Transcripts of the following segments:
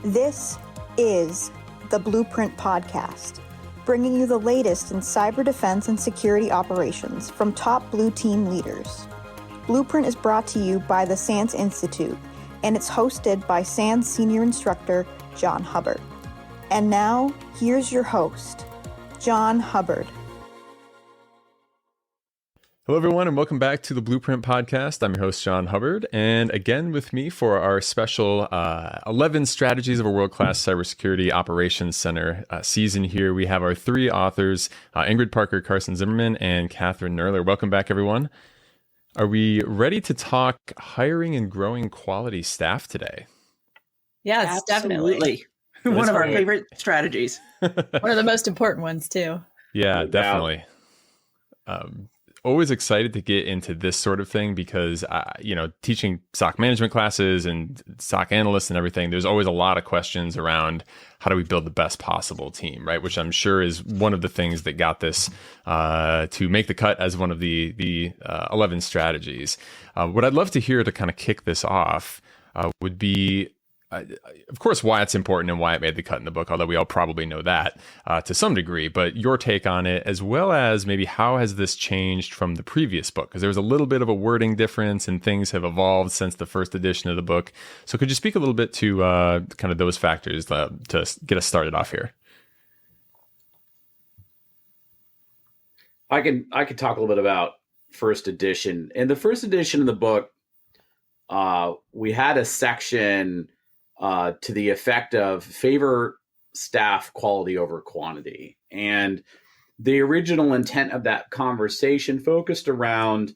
This is the Blueprint Podcast, bringing you the latest in cyber defense and security operations from top blue team leaders. Blueprint is brought to you by the SANS Institute, and it's hosted by SANS Senior Instructor John Hubbard. And now, here's your host, John Hubbard. Hello, everyone, and welcome back to the Blueprint Podcast. I'm your host, John Hubbard, and again with me for our special 11 Strategies of a World-Class Cybersecurity Operations Center season here, we have our three authors, Ingrid Parker, Carson Zimmerman, and Kathryn Knerler. Welcome back, everyone. Are we ready to talk hiring and growing quality staff today? Yes, definitely. One of our favorite strategies. One of the most important ones, too. Yeah, definitely. Always excited to get into this sort of thing because, teaching SOC management classes and SOC analysts and everything, there's always a lot of questions around how do we build the best possible team, right? Which I'm sure is one of the things that got this to make the cut as one of the 11 strategies. What I'd love to hear to kind of kick this off would be, of course, why it's important and why it made the cut in the book, although we all probably know that to some degree, but your take on it, as well as maybe how has this changed from the previous book? Because there was a little bit of a wording difference and things have evolved since the first edition of the book. So could you speak a little bit to kind of those factors to get us started off here? I could talk a little bit about first edition. In the first edition of the book, we had a section to the effect of favor staff quality over quantity. And the original intent of that conversation focused around,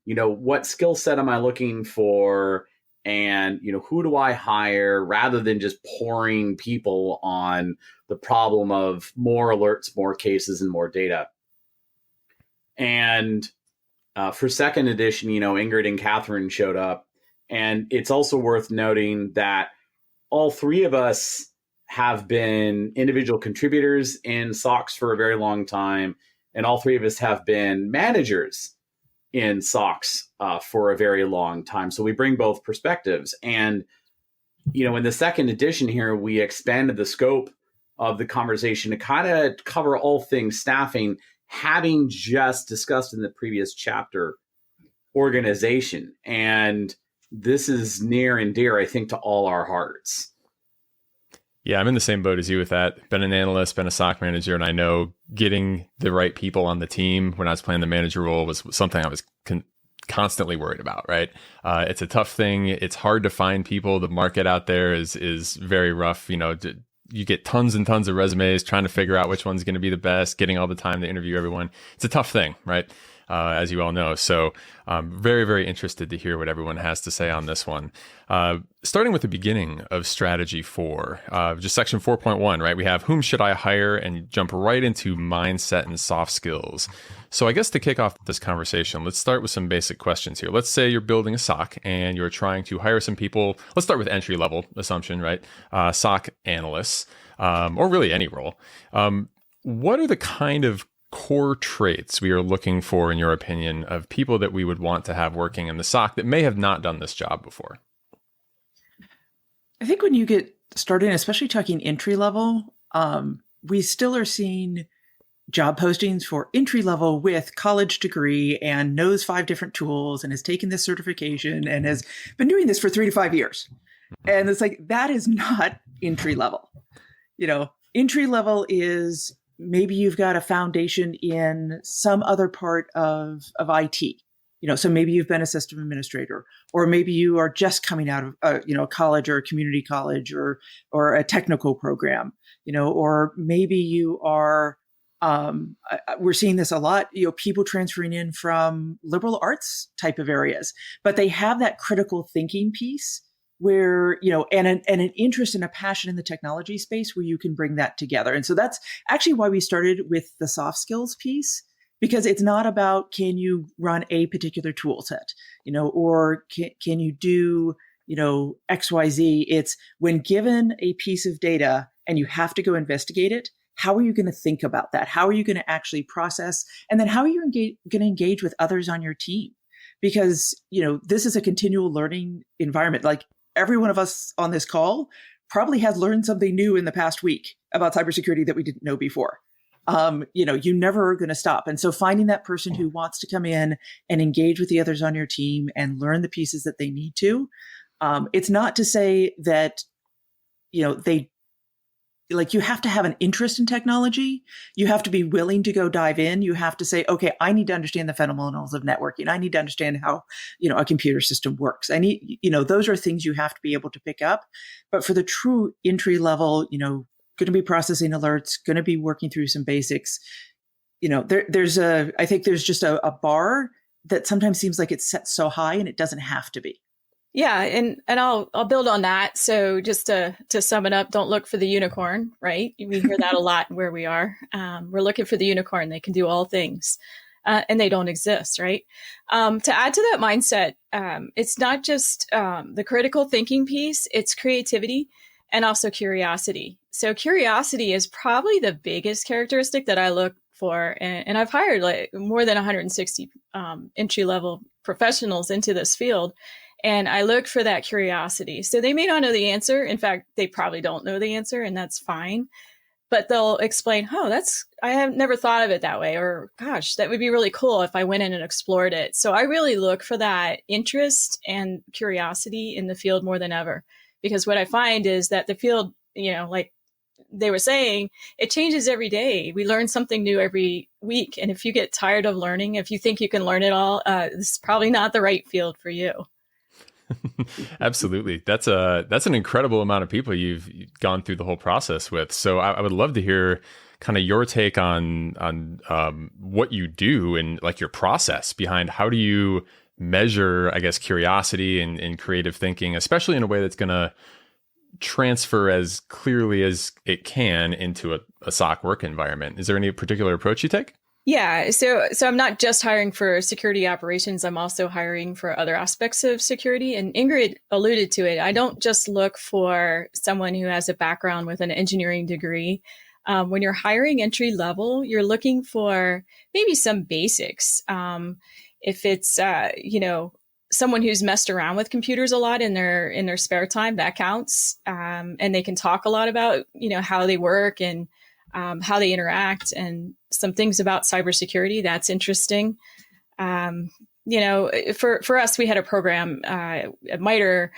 what skill set am I looking for? And, who do I hire, rather than just pouring people on the problem of more alerts, more cases, and more data. And for second edition, Ingrid and Kathryn showed up. And it's also worth noting that all three of us have been individual contributors in SOCs for a very long time, and all three of us have been managers in SOCs for a very long time. So we bring both perspectives. And, in the second edition here, we expanded the scope of the conversation to kind of cover all things staffing, having just discussed in the previous chapter organization. And this is near and dear, I think, to all our hearts. Yeah, I'm in the same boat as you with that. Been an analyst, been a SOC manager, and I know getting the right people on the team when I was playing the manager role was something I was constantly worried about, right? It's a tough thing. It's hard to find people. The market out there is very rough. You get tons and tons of resumes, trying to figure out which one's going to be the best, getting all the time to interview everyone. It's a tough thing, right? As you all know. So I'm very, very interested to hear what everyone has to say on this one. Starting with the beginning of strategy 4, just section 4.1, right? We have whom should I hire, and jump right into mindset and soft skills. So I guess to kick off this conversation, let's start with some basic questions here. Let's say you're building a SOC and you're trying to hire some people. Let's start with entry level assumption, right? SOC analysts, or really any role. What are the kind of core traits we are looking for, in your opinion, of people that we would want to have working in the SOC that may have not done this job before? I think when you get started, especially talking entry level, we still are seeing job postings for entry level with college degree and knows 5 different tools and has taken this certification and has been doing this for 3 to 5 years. And it's like, that is not entry level. Entry level is maybe you've got a foundation in some other part of IT. So maybe you've been a system administrator, or maybe you are just coming out of a college or a community college or a technical program, or maybe you are, we're seeing this a lot, people transferring in from liberal arts type of areas, but they have that critical thinking piece where, and an interest and a passion in the technology space where you can bring that together. And so that's actually why we started with the soft skills piece, because it's not about, can you run a particular tool set, or can you do, XYZ. It's when given a piece of data and you have to go investigate it, how are you going to think about that? How are you going to actually process? And then how are you going to engage with others on your team? Because, this is a continual learning environment. Like every one of us on this call probably has learned something new in the past week about cybersecurity that we didn't know before. You never are going to stop. And so finding that person who wants to come in and engage with the others on your team and learn the pieces that they need to, it's not to say that, they, like, you have to have an interest in technology. You have to be willing to go dive in. You have to say, okay, I need to understand the fundamentals of networking. I need to understand how, a computer system works. I need, those are things you have to be able to pick up. But for the true entry level, going to be processing alerts, going to be working through some basics. I think there's just a bar that sometimes seems like it's set so high, and it doesn't have to be. Yeah, and I'll build on that. So just to sum it up, don't look for the unicorn, right? We hear that a lot where we are. We're looking for the unicorn. They can do all things, and they don't exist, right? To add to that mindset, it's not just the critical thinking piece, it's creativity and also curiosity. So curiosity is probably the biggest characteristic that I look for. And I've hired like more than 160 entry-level professionals into this field. And I look for that curiosity. So they may not know the answer. In fact, they probably don't know the answer, and that's fine. But they'll explain, I have never thought of it that way. Or, gosh, that would be really cool if I went in and explored it. So I really look for that interest and curiosity in the field more than ever. Because what I find is that the field, like they were saying, it changes every day. We learn something new every week. And if you get tired of learning, if you think you can learn it all, this is probably not the right field for you. Absolutely. That's an incredible amount of people you've gone through the whole process with. So I would love to hear kind of your take on what you do and like your process behind how do you measure, I guess, curiosity and creative thinking, especially in a way that's going to transfer as clearly as it can into a SOC work environment. Is there any particular approach you take? Yeah. So I'm not just hiring for security operations. I'm also hiring for other aspects of security. And Ingrid alluded to it. I don't just look for someone who has a background with an engineering degree. When you're hiring entry level, you're looking for maybe some basics. If it's, someone who's messed around with computers a lot in their spare time, that counts. And they can talk a lot about, how they work and how they interact and some things about cybersecurity. That's interesting. For us, we had a program at MITRE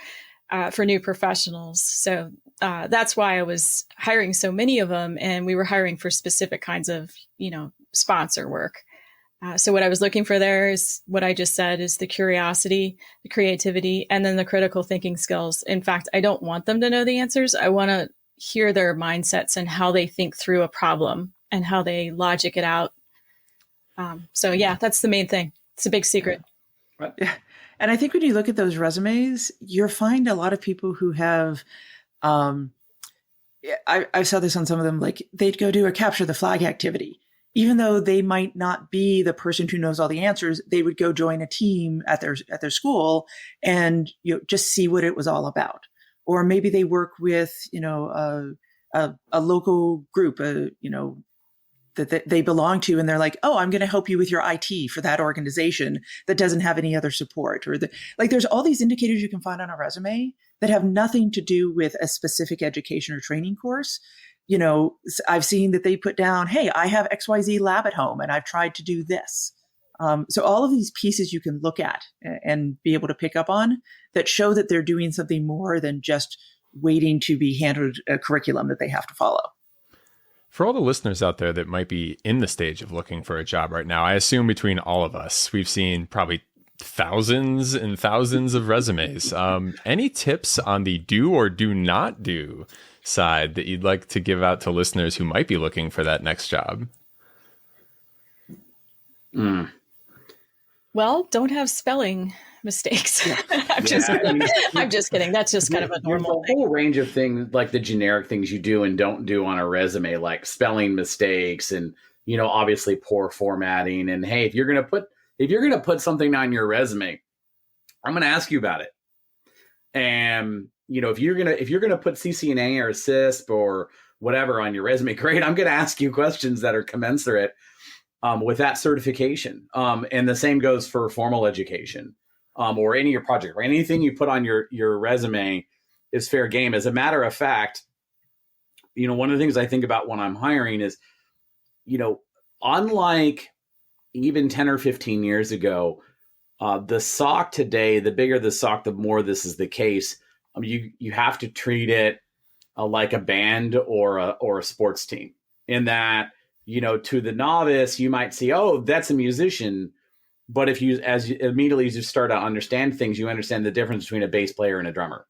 for new professionals. So that's why I was hiring so many of them. And we were hiring for specific kinds of, sponsor work. So what I was looking for there is what I just said is the curiosity, the creativity, and then the critical thinking skills. In fact, I don't want them to know the answers. I want to hear their mindsets and how they think through a problem and how they logic it out. That's the main thing. It's a big secret. Yeah. And I think when you look at those resumes, you'll find a lot of people who have, I saw this on some of them, like they'd go do a capture the flag activity. Even though they might not be the person who knows all the answers, they would go join a team at their school and just see what it was all about. Or maybe they work with, a local group, that they belong to, and they're like, oh, I'm going to help you with your IT for that organization that doesn't have any other support. Or there's all these indicators you can find on a resume that have nothing to do with a specific education or training course. I've seen that they put down, hey, I have XYZ lab at home and I've tried to do this. So all of these pieces you can look at and be able to pick up on that show that they're doing something more than just waiting to be handed a curriculum that they have to follow. For all the listeners out there that might be in the stage of looking for a job right now, I assume between all of us, we've seen probably thousands and thousands of resumes. Any tips on the do or do not do side that you'd like to give out to listeners who might be looking for that next job? Well, don't have spelling mistakes. I'm just kidding. That's just kind of a normal thing. A whole range of things, like the generic things you do and don't do on a resume, like spelling mistakes and, obviously poor formatting. And hey, if you're going to put something on your resume, I'm going to ask you about it. And, if you're going to put CCNA or CISP or whatever on your resume, great. I'm going to ask you questions that are commensurate with that certification. And the same goes for formal education. Or any of your project or anything you put on your resume, is fair game. As a matter of fact, one of the things I think about when I'm hiring is, unlike even 10 or 15 years ago, the SOC today, the bigger the SOC, the more this is the case. You have to treat it like a band or a sports team, in that, to the novice, you might see, oh, that's a musician. But if you immediately as you start to understand things, you understand the difference between a bass player and a drummer.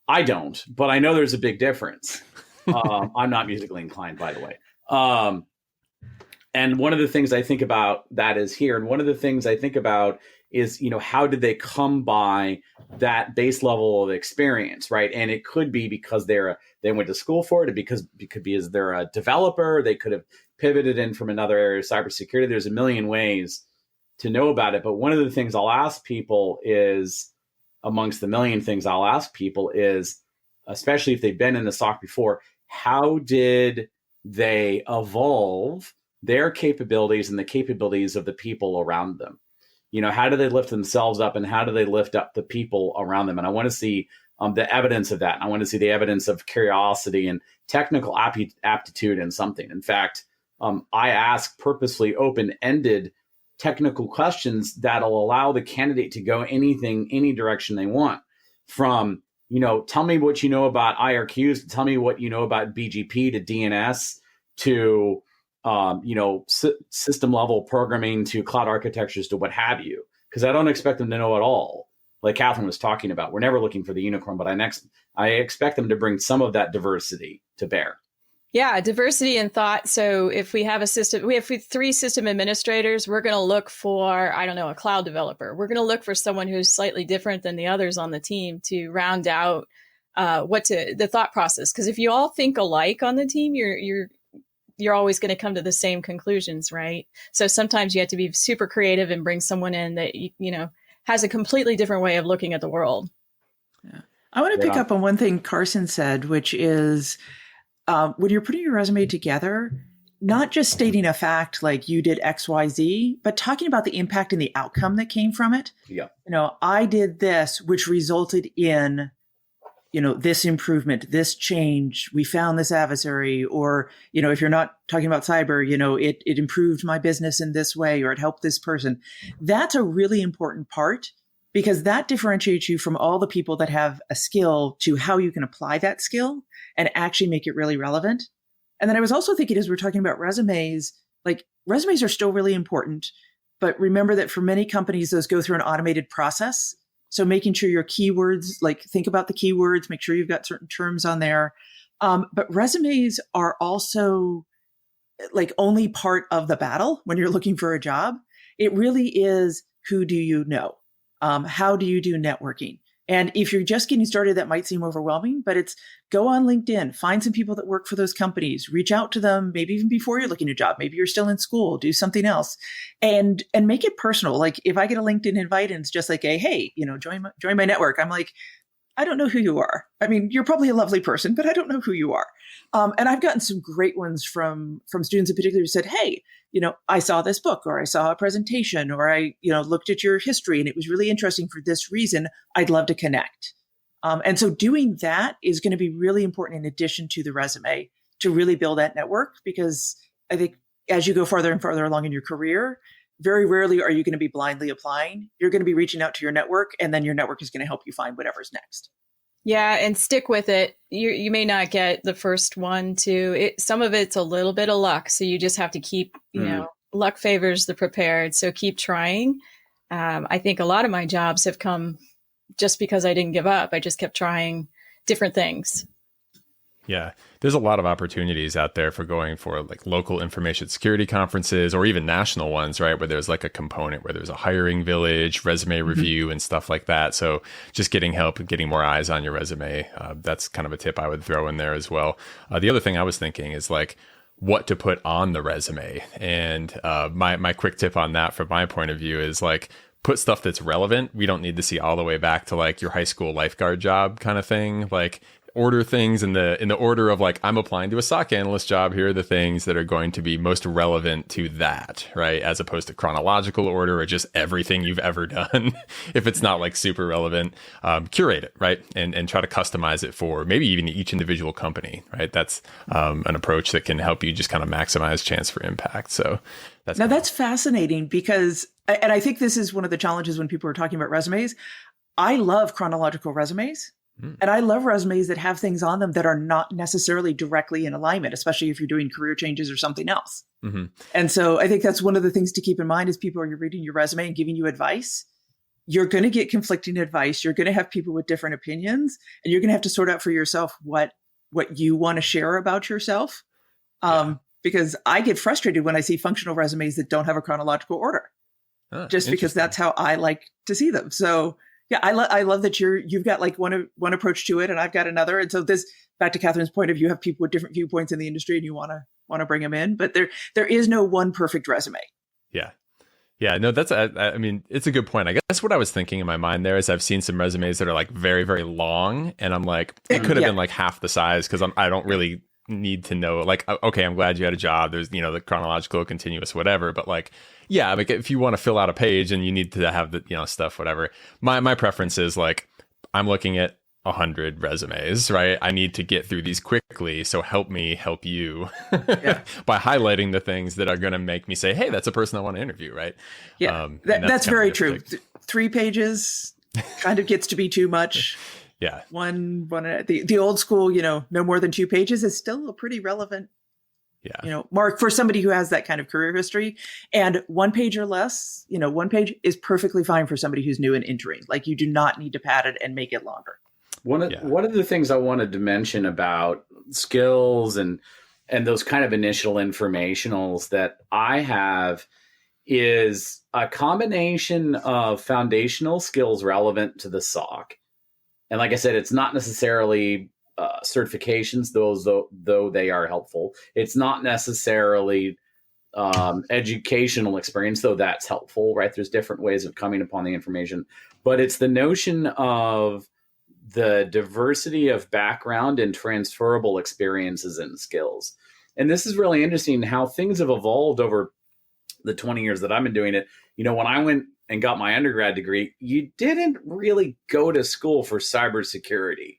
I don't, but I know there's a big difference. I'm not musically inclined, by the way. And one of the things I think about that is here. And one of the things I think about is, how did they come by that base level of experience, right? And it could be because they went to school for it. It could be as they're a developer. They could have pivoted in from another area of cybersecurity. There's a million ways to know about it. But one of the things I'll ask people is, amongst the million things I'll ask people is, especially if they've been in the SOC before, how did they evolve their capabilities and the capabilities of the people around them? How do they lift themselves up, and how do they lift up the people around them? And I want to see the evidence of that. And I want to see the evidence of curiosity and technical aptitude in something. In fact, I ask purposely open-ended technical questions that'll allow the candidate to go any direction they want. From, tell me what you know about IRQs, tell me what you know about BGP, to DNS, to system level programming, to cloud architectures, to what have you. Because I don't expect them to know it all. Like Kathryn was talking about, we're never looking for the unicorn, but I expect them to bring some of that diversity to bear. Yeah, diversity in thought. So if we have we have 3 system administrators, we're going to look for, a cloud developer. We're going to look for someone who's slightly different than the others on the team to round out the thought process. Because if you all think alike on the team, you're always going to come to the same conclusions, right? So sometimes you have to be super creative and bring someone in that, has a completely different way of looking at the world. Yeah. I want to pick up on one thing Carson said, which is, when you're putting your resume together, not just stating a fact like you did X, Y, Z, but talking about the impact and the outcome that came from it. Yeah. I did this, which resulted in, this improvement, this change. We found this adversary, or, if you're not talking about cyber, it improved my business in this way, or it helped this person. That's a really important part, because that differentiates you from all the people that have a skill to how you can apply that skill and actually make it really relevant. And then I was also thinking, as we're talking about resumes, like resumes are still really important, but remember that for many companies, those go through an automated process. So making sure your keywords, like think about the keywords, make sure you've got certain terms on there. But resumes are also like only part of the battle when you're looking for a job. It really is, who do you know? How do you do networking? And if you're just getting started, that might seem overwhelming, but it's go on LinkedIn, find some people that work for those companies, reach out to them, maybe even before you're looking at a job, maybe you're still in school, do something else, and make it personal. Like if I get a LinkedIn invite and it's just like, hey, join my network, I'm like, I don't know who you are. I mean, you're probably a lovely person, but I don't know who you are. And I've gotten some great ones from students in particular who said, hey, I saw this book, or I saw a presentation, or I, looked at your history and it was really interesting for this reason. I'd love to connect. And so doing that is going to be really important in addition to the resume to really build that network, because I think as you go farther and farther along in your career, very rarely are you going to be blindly applying. You're going to be reaching out to your network, and then your network is going to help you find whatever's next. Yeah, and stick with it. You may not get the first one, two. Some of it's a little bit of luck, so you just have to keep, luck favors the prepared. So keep trying. I think a lot of my jobs have come just because I didn't give up. I just kept trying different things. Yeah, there's a lot of opportunities out there for going for like local information security conferences, or even national ones, right? Where there's like a component where there's a hiring village, resume review and stuff like that. So just getting help and getting more eyes on your resume. That's kind of a tip I would throw in there as well. The other thing I was thinking is like what to put on the resume. And my quick tip on that from my point of view is like, put stuff that's relevant. We don't need to see all the way back to like your high school lifeguard job kind of thing. Like order things in the order of like, I'm applying to a SOC analyst job. Here are the things that are going to be most relevant to that, right? As opposed to chronological order or just everything you've ever done. If it's not like super relevant, curate it, right? And try to customize it for maybe even each individual company, right? That's an approach that can help you just kind of maximize chance for impact. So that's fascinating because, and I think this is one of the challenges when people are talking about resumes. I love chronological resumes. And I love resumes that have things on them that are not necessarily directly in alignment, especially if you're doing career changes or something else. Mm-hmm. And so I think that's one of the things to keep in mind as people are reading your resume and giving you advice. You're going to get conflicting advice. You're going to have people with different opinions, and you're going to have to sort out for yourself what you want to share about yourself. Because I get frustrated when I see functional resumes that don't have a chronological order, just because that's how I like to see them. So yeah, I love that you've got like one approach to it, and I've got another. And so this, back to Kathryn's point of view, you have people with different viewpoints in the industry, and you want to bring them in. But there is no one perfect resume. Yeah, no, that's I mean, it's a good point. I guess what I was thinking in my mind there is I've seen some resumes that are like very, very long, and I'm like, it could have been like half the size because I don't really need to know. Like, okay, I'm glad you had a job. There's the chronological, continuous, whatever. But like, yeah, like if you want to fill out a page and you need to have the stuff, whatever. My preference is like, I'm looking at 100 resumes, right? I need to get through these quickly. So help me help you by highlighting the things that are going to make me say, hey, that's a person I want to interview, right? Yeah, that's very true. 3 pages kind of gets to be too much. Yeah. One the old school, no more than 2 pages is still a pretty relevant, mark for somebody who has that kind of career history. And 1 page or less, 1 page is perfectly fine for somebody who's new and entering. Like, you do not need to pad it and make it longer. One of the things I wanted to mention about skills and those kind of initial informationals that I have is a combination of foundational skills relevant to the SOC. And like I said, it's not necessarily certifications, though they are helpful. It's not necessarily educational experience, though that's helpful, right? There's different ways of coming upon the information. But it's the notion of the diversity of background and transferable experiences and skills. And this is really interesting how things have evolved over the 20 years that I've been doing it. When I went and got my undergrad degree, you didn't really go to school for cybersecurity.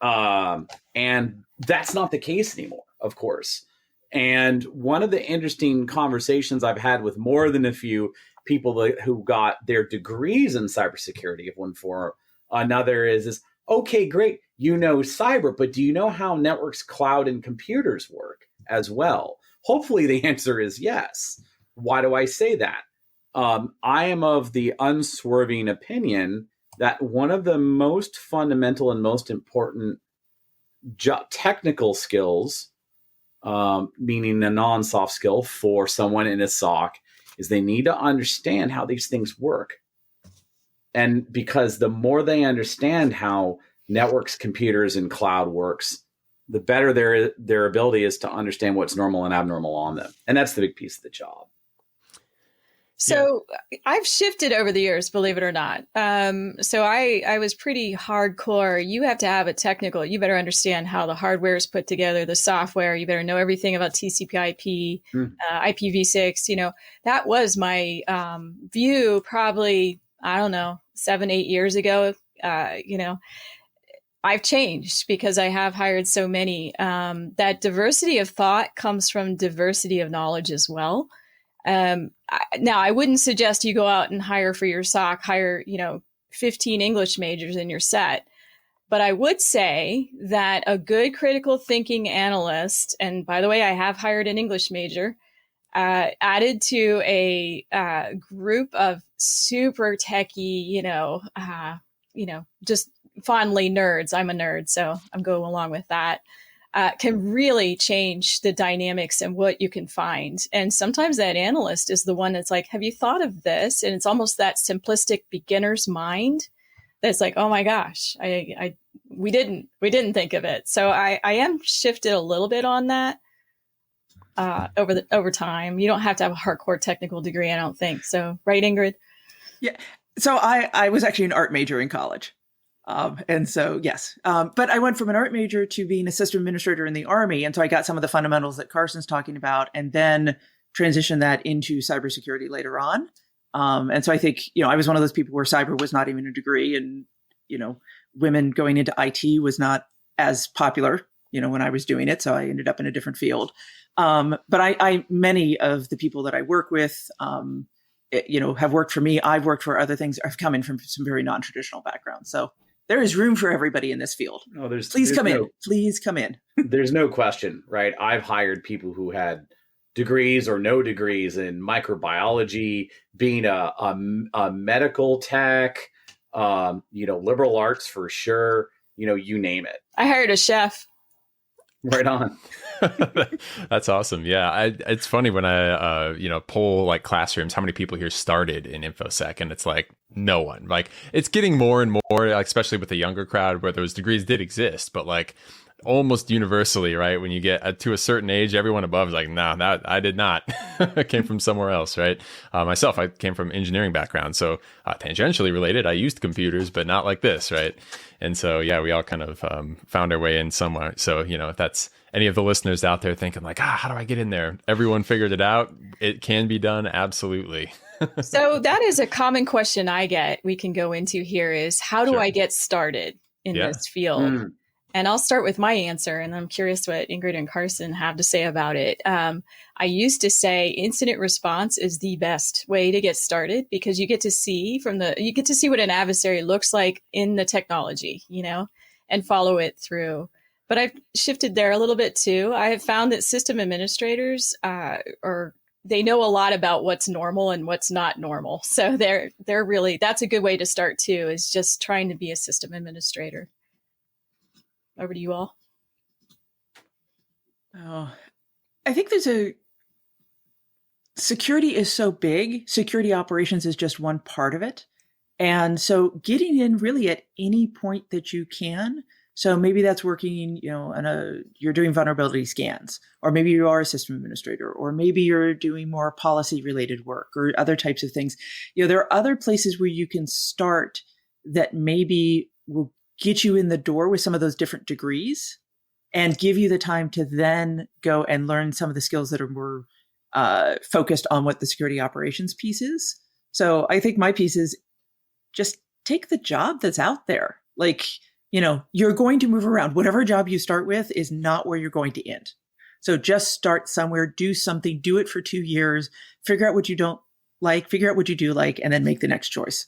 And that's not the case anymore, of course. And one of the interesting conversations I've had with more than a few people who got their degrees in cybersecurity of one form or another is okay, great. Cyber, but do you know how networks, cloud, and computers work as well? Hopefully the answer is yes. Why do I say that? I am of the unswerving opinion that one of the most fundamental and most important technical skills, meaning a non-soft skill for someone in a SOC, is they need to understand how these things work. And because the more they understand how networks, computers, and cloud works, the better their ability is to understand what's normal and abnormal on them. And that's the big piece of the job. So I've shifted over the years, believe it or not. So I was pretty hardcore. You have to have a technical. You better understand how the hardware is put together, the software. You better know everything about TCP/IP, IPv6. That was my view probably, 7-8 years ago. I've changed because I have hired so many. That diversity of thought comes from diversity of knowledge as well. Now, I wouldn't suggest you go out and hire 15 English majors in your set. But I would say that a good critical thinking analyst, and by the way, I have hired an English major, added to a group of super techie, just fondly nerds. I'm a nerd, so I'm going along with that. Can really change the dynamics and what you can find. And sometimes that analyst is the one that's like, have you thought of this? And it's almost that simplistic beginner's mind that's like, oh my gosh, we didn't think of it. So I am shifted a little bit on that over time. You don't have to have a hardcore technical degree, I don't think. So, right, Ingrid? Yeah. So I was actually an art major in college. And so, yes. But I went from an art major to being a system administrator in the Army. And so I got some of the fundamentals that Carson's talking about, and then transitioned that into cybersecurity later on. And so I think, I was one of those people where cyber was not even a degree, and, women going into IT was not as popular, when I was doing it. So I ended up in a different field. But many of the people that I work with, have worked for me. I've worked for other things. I've come in from some very non-traditional backgrounds. So there is room for everybody in this field. Oh, Please come in. Please come in. There's no question, right? I've hired people who had degrees or no degrees in microbiology, being a medical tech, liberal arts for sure. You name it. I hired a chef. Right on. That's awesome. Yeah. It's funny when I, poll like classrooms, how many people here started in InfoSec, and it's like no one. Like it's getting more and more, especially with the younger crowd, where those degrees did exist, but like almost universally, right? When you get to a certain age, everyone above is like, no, I did not. I came from somewhere else, right? Myself, I came from engineering background. So tangentially related, I used computers, but not like this, right? And so, yeah, we all kind of found our way in somewhere. So, if that's any of the listeners out there thinking like, how do I get in there? Everyone figured it out. It can be done. Absolutely. So that is a common question I get. We can go into here is how do I get started in this field? And I'll start with my answer, and I'm curious what Ingrid and Carson have to say about it. I used to say incident response is the best way to get started, because you get to see what an adversary looks like in the technology, and follow it through. But I've shifted there a little bit too. I have found that system administrators they know a lot about what's normal and what's not normal. So they're really, that's a good way to start too, is just trying to be a system administrator. Over to you all. Oh, I think security is so big. Security operations is just one part of it. And so getting in really at any point that you can. So maybe that's working, you're doing vulnerability scans, or maybe you are a system administrator, or maybe you're doing more policy related work or other types of things. There are other places where you can start that maybe will get you in the door with some of those different degrees and give you the time to then go and learn some of the skills that are more focused on what the security operations piece is. So I think my piece is just take the job that's out there. Like, you're going to move around. Whatever job you start with is not where you're going to end. So just start somewhere, do something, do it for 2 years, figure out what you don't like, figure out what you do like, and then make the next choice.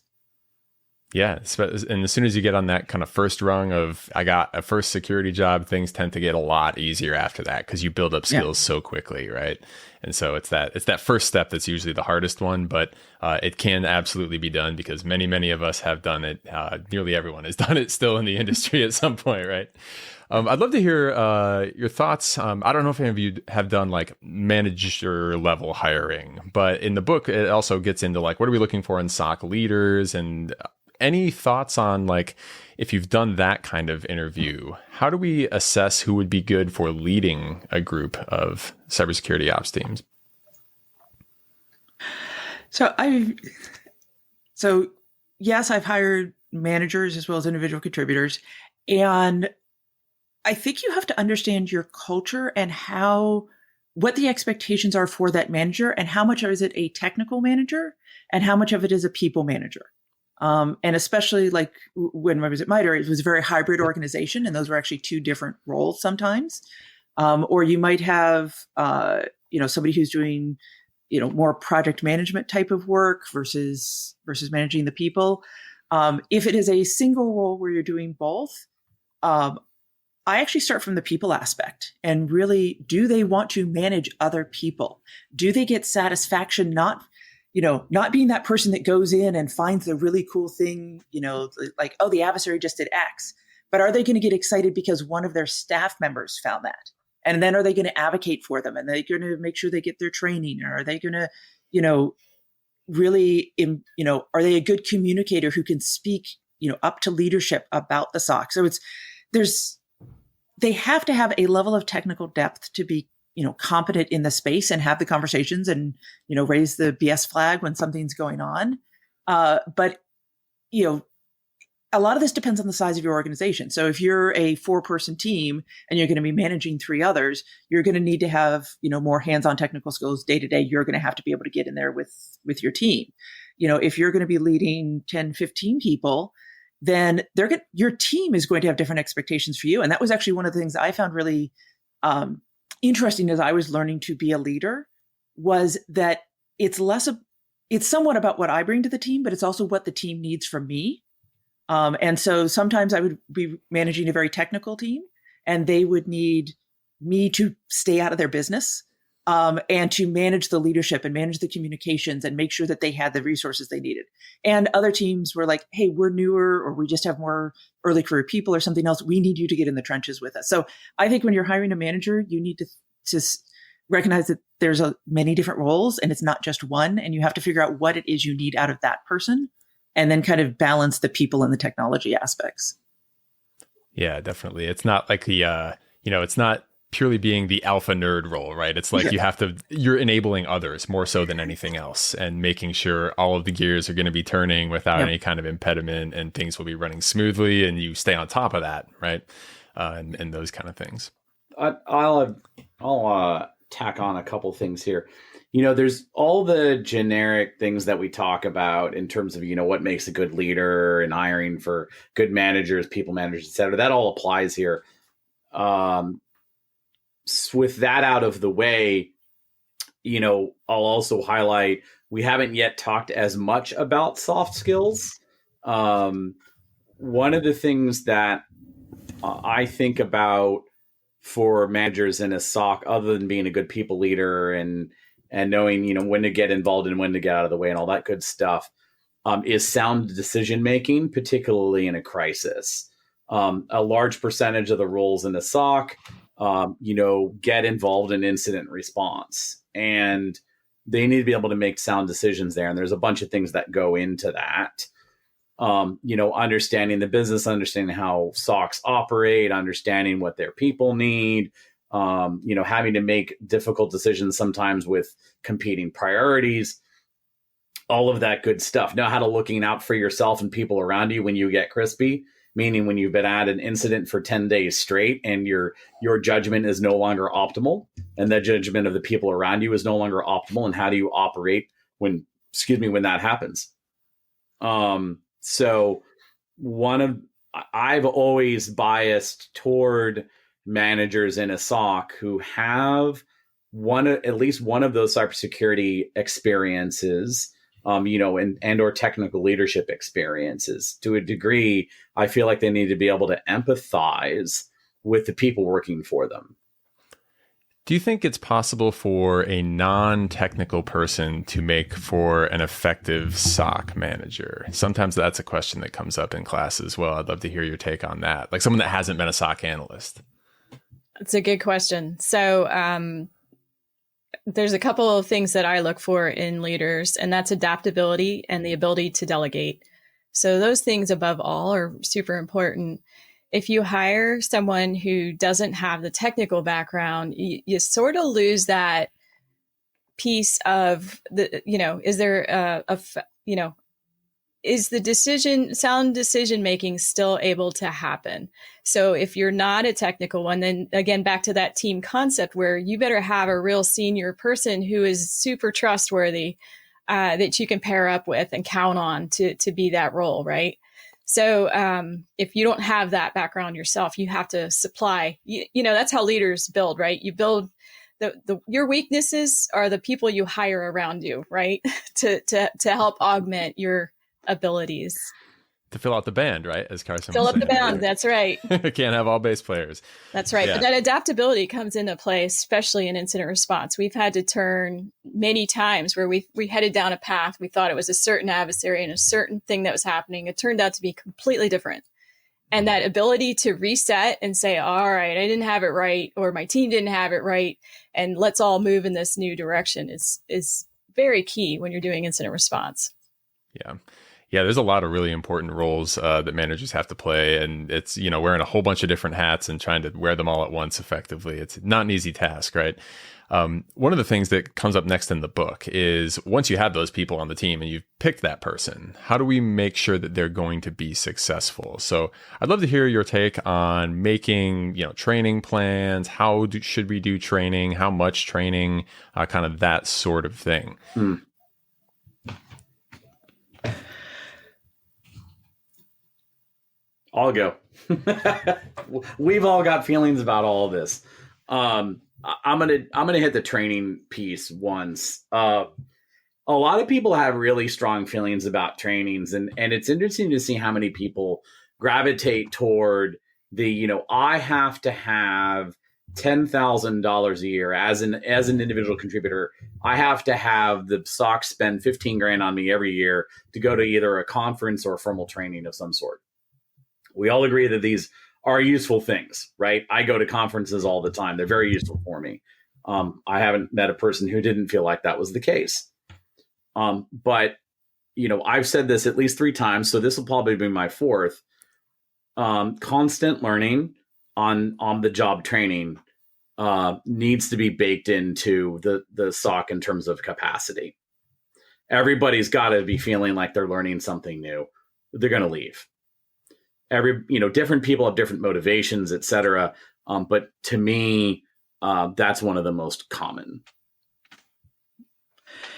Yeah. And as soon as you get on that kind of first rung of, I got a first security job, things tend to get a lot easier after that, because you build up skills so quickly, right? And so it's that first step that's usually the hardest one, but it can absolutely be done, because many of us have done it. Nearly everyone has done it still in the industry at some point, right? I'd love to hear your thoughts. I don't know if any of you have done like manager level hiring, but in the book, it also gets into like, what are we looking for in SOC leaders, and any thoughts on like, if you've done that kind of interview, how do we assess who would be good for leading a group of cybersecurity ops teams? So yes, I've hired managers as well as individual contributors. And I think you have to understand your culture and what the expectations are for that manager, and how much is it a technical manager and how much of it is a people manager. And especially like when I was at MITRE, it was a very hybrid organization, and those were actually two different roles sometimes. Or you might have, somebody who's doing, more project management type of work versus managing the people. If it is a single role where you're doing both, I actually start from the people aspect, and really, do they want to manage other people? Do they get satisfaction not being that person that goes in and finds the really cool thing, like, oh, the adversary just did X, but are they going to get excited because one of their staff members found that? And then are they going to advocate for them? And are they going to make sure they get their training? Or are they going to, really, are they a good communicator who can speak, up to leadership about the SOC? So they have to have a level of technical depth to be competent in the space and have the conversations and, raise the BS flag when something's going on. But a lot of this depends on the size of your organization. So if you're a 4-person team and you're going to be managing 3 others, you're going to need to have, more hands-on technical skills day to day. You're going to have to be able to get in there with your team. If you're going to be leading 10, 15 people, then your team is going to have different expectations for you. And that was actually one of the things I found really interesting as I was learning to be a leader, was that it's somewhat about what I bring to the team, but it's also what the team needs from me. And so sometimes I would be managing a very technical team, and they would need me to stay out of their business, and to manage the leadership and manage the communications and make sure that they had the resources they needed. And other teams were like, hey, we're newer, or we just have more early career people or something else. We need you to get in the trenches with us. So I think when you're hiring a manager, you need to recognize that there's many different roles, and it's not just one, and you have to figure out what it is you need out of that person, and then kind of balance the people and the technology aspects. Yeah, definitely. It's not like it's not purely being the alpha nerd role, right? It's like you're enabling others more so than anything else, and making sure all of the gears are going to be turning without any kind of impediment, and things will be running smoothly, and you stay on top of that, right? And those kind of things. I'll tack on a couple things here. There's all the generic things that we talk about in terms of, what makes a good leader and hiring for good managers, people managers, et cetera. That all applies here. With that out of the way, I'll also highlight, we haven't yet talked as much about soft skills. One of the things that I think about for managers in a SOC, other than being a good people leader and knowing, when to get involved and when to get out of the way and all that good stuff, is sound decision making, particularly in a crisis. A large percentage of the roles in the SOC, get involved in incident response, and they need to be able to make sound decisions there. And there's a bunch of things that go into that. Understanding the business, understanding how SOCs operate, understanding what their people need, having to make difficult decisions sometimes with competing priorities, all of that good stuff. Know how to looking out for yourself and people around you when you get crispy, meaning when you've been at an incident for 10 days straight and your judgment is no longer optimal, and the judgment of the people around you is no longer optimal. And how do you operate when that happens? So I've always biased toward managers in a SOC who have at least one of those cybersecurity experiences, and or technical leadership experiences. To a degree, I feel like they need to be able to empathize with the people working for them. Do you think it's possible for a non-technical person to make for an effective SOC manager? Sometimes that's a question that comes up in class as well. I'd love to hear your take on that. Like someone that hasn't been a SOC analyst. It's a good question. So there's a couple of things that I look for in leaders, and that's adaptability and the ability to delegate. So those things above all are super important. If you hire someone who doesn't have the technical background, you sort of lose that piece of is the sound decision making still able to happen? So if you're not a technical one, then again, back to that team concept where you better have a real senior person who is super trustworthy, that you can pair up with and count on to be that role, right? So if you don't have that background yourself, you have to supply, that's how leaders build, right? You build your weaknesses are the people you hire around you, right? to help augment your abilities. To fill out the band, right? As Carson fill was up the saying band. earlier. That's right. Can't have all bass players. That's right. Yeah. But that adaptability comes into play, especially in incident response. We've had to turn many times where we headed down a path. We thought it was a certain adversary and a certain thing that was happening. It turned out to be completely different. And that ability to reset and say, all right, I didn't have it right, or my team didn't have it right, and let's all move in this new direction is very key when you're doing incident response. Yeah. Yeah, there's a lot of really important roles that managers have to play, and it's, wearing a whole bunch of different hats and trying to wear them all at once effectively. It's not an easy task, right? One of the things that comes up next in the book is once you have those people on the team and you've picked that person, how do we make sure that they're going to be successful? So I'd love to hear your take on making, training plans. How should we do training? How much training? Kind of that sort of thing. I'll go. We've all got feelings about all of this. I'm gonna hit the training piece once. A lot of people have really strong feelings about trainings, and it's interesting to see how many people gravitate toward the, I have to have $10,000 a year as an individual contributor. I have to have the SOC spend 15 grand on me every year to go to either a conference or a formal training of some sort. We all agree that these are useful things, right? I go to conferences all the time. They're very useful for me. I haven't met a person who didn't feel like that was the case. But, I've said this at least 3 times, so this will probably be my 4th. Constant learning on the job training needs to be baked into the SOC in terms of capacity. Everybody's got to be feeling like they're learning something new. They're going to leave. Different people have different motivations, et cetera. But to me, that's one of the most common.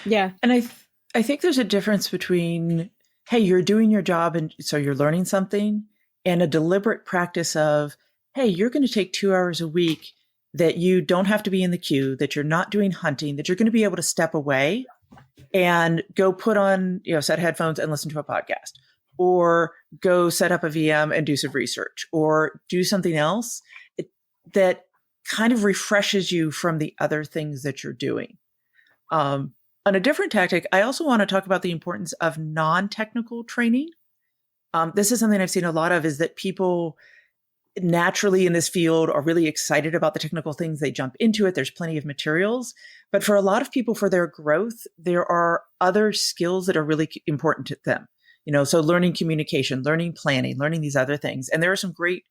Yeah. And I think there's a difference between, hey, you're doing your job and so you're learning something, and a deliberate practice of, hey, you're going to take 2 hours a week that you don't have to be in the queue, that you're not doing hunting, that you're going to be able to step away and go put on, set headphones and listen to a podcast, or go set up a VM and do some research, or do something else that kind of refreshes you from the other things that you're doing. On a different tactic, I also want to talk about the importance of non-technical training. This is something I've seen a lot of, is that people naturally in this field are really excited about the technical things. They jump into it. There's plenty of materials. But for a lot of people, for their growth, there are other skills that are really important to them. So learning communication, learning planning, learning these other things. And there are some great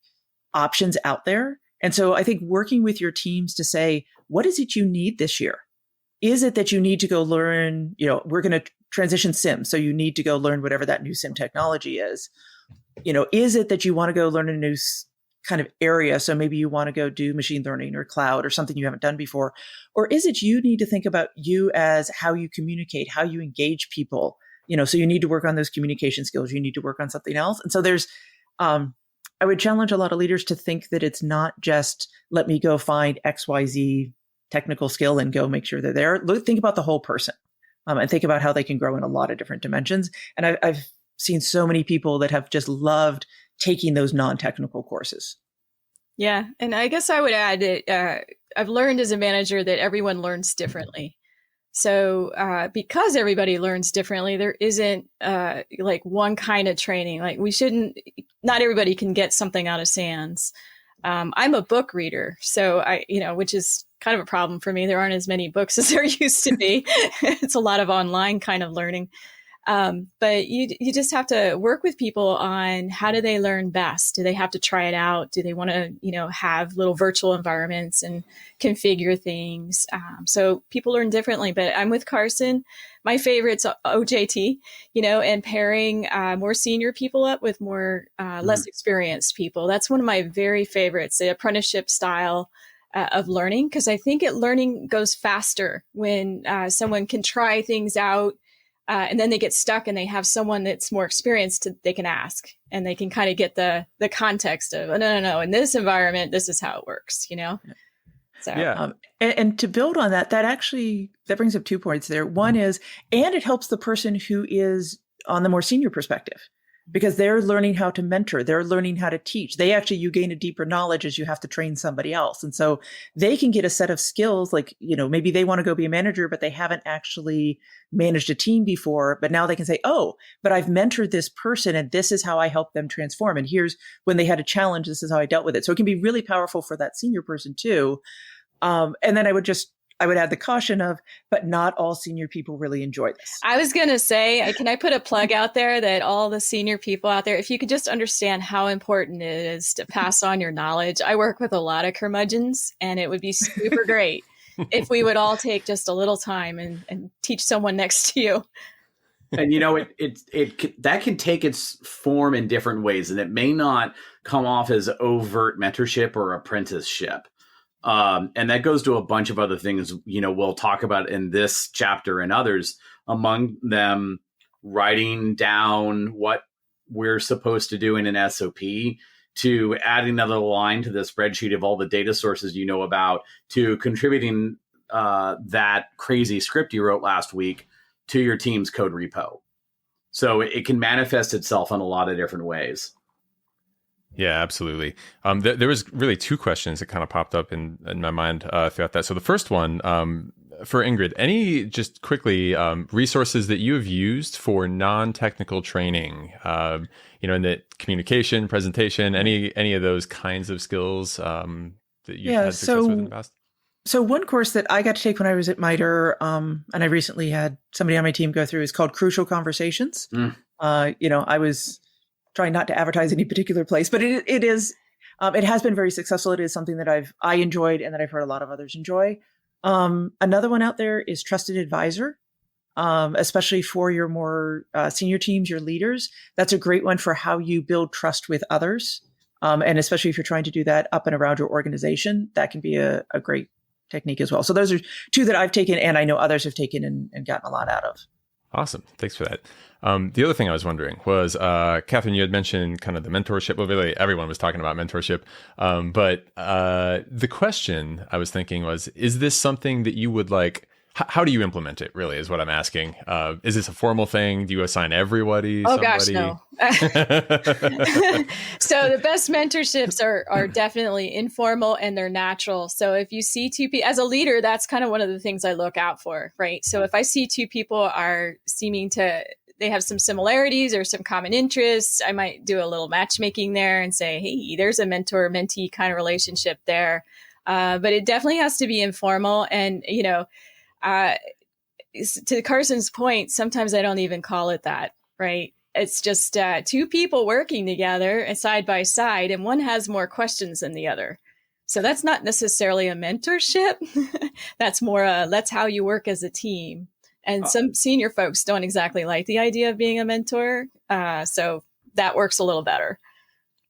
options out there. And so I think working with your teams to say, what is it you need this year? Is it that you need to go learn, we're going to transition SIM, so you need to go learn whatever that new SIM technology is? Is it that you want to go learn a new kind of area, so maybe you want to go do machine learning or cloud or something you haven't done before? Or is it you need to think about you as how you communicate, how you engage people? So you need to work on those communication skills. You need to work on something else. And so there's, I would challenge a lot of leaders to think that it's not just, let me go find XYZ technical skill and go make sure they're there. Think about the whole person, and think about how they can grow in a lot of different dimensions. And I've seen so many people that have just loved taking those non-technical courses. Yeah. And I guess I would add that I've learned as a manager that everyone learns differently. So because everybody learns differently, there isn't like one kind of training. Like not everybody can get something out of SANS. I'm a book reader, so which is kind of a problem for me. There aren't as many books as there used to be. It's a lot of online kind of learning. But you just have to work with people on how do they learn best? Do they have to try it out? Do they want to, have little virtual environments and configure things? So people learn differently, but I'm with Carson. My favorite's OJT, and pairing more senior people up with more less experienced people. That's one of my very favorites, the apprenticeship style of learning, because I think learning goes faster when someone can try things out. And then they get stuck and they have someone that's more experienced they can ask, and they can kind of get the context of, no, in this environment, this is how it works, So, yeah. And to build on that brings up 2 points there. One is, and it helps the person who is on the more senior perspective, because they're learning how to mentor. They're learning how to teach. You gain a deeper knowledge as you have to train somebody else. And so they can get a set of skills, like, maybe they want to go be a manager, but they haven't actually managed a team before. But now they can say, oh, but I've mentored this person and this is how I helped them transform. And here's when they had a challenge, this is how I dealt with it. So it can be really powerful for that senior person too. And then I would add the caution of, but not all senior people really enjoy this. I was going to say, can I put a plug out there that all the senior people out there, if you could just understand how important it is to pass on your knowledge. I work with a lot of curmudgeons, and it would be super great if we would all take just a little time and teach someone next to you. And that can take its form in different ways, and it may not come off as overt mentorship or apprenticeship. And that goes to a bunch of other things, we'll talk about in this chapter and others, among them writing down what we're supposed to do in an SOP, to adding another line to the spreadsheet of all the data sources you know about, to contributing that crazy script you wrote last week to your team's code repo. So it can manifest itself in a lot of different ways. Yeah, absolutely. There was really two questions that kind of popped up in my mind throughout that. So the first one, for Ingrid, any just quickly resources that you have used for non-technical training, in the communication, presentation, any of those kinds of skills that you've had success with in the past? So one course that I got to take when I was at MITRE, and I recently had somebody on my team go through, is called Crucial Conversations. I was trying not to advertise any particular place, but it has been very successful. It is something that I enjoyed and that I've heard a lot of others enjoy. Another one out there is Trusted Advisor, especially for your more senior teams, your leaders. That's a great one for how you build trust with others. And especially if you're trying to do that up and around your organization, that can be a great technique as well. So those are two that I've taken, and I know others have taken and gotten a lot out of. Awesome. Thanks for that. The other thing I was wondering was, Kathryn, you had mentioned kind of the mentorship. Well, really, everyone was talking about mentorship. But the question I was thinking was, is this something that you would like? How do you implement it, really, is what I'm asking. Is this a formal thing? Do you assign everybody? Oh, gosh, no. So the best mentorships are definitely informal, and they're natural. So if you see two people, as a leader, that's kind of one of the things I look out for, right? So if I see two people are seeming to, they have some similarities or some common interests, I might do a little matchmaking there and say, hey, there's a mentor-mentee kind of relationship there. But it definitely has to be informal. And, to Carson's point, sometimes I don't even call it that, right? It's just two people working together and side by side, and one has more questions than the other. So that's not necessarily a mentorship. That's more that's how you work as a team. And some senior folks don't exactly like the idea of being a mentor. So that works a little better.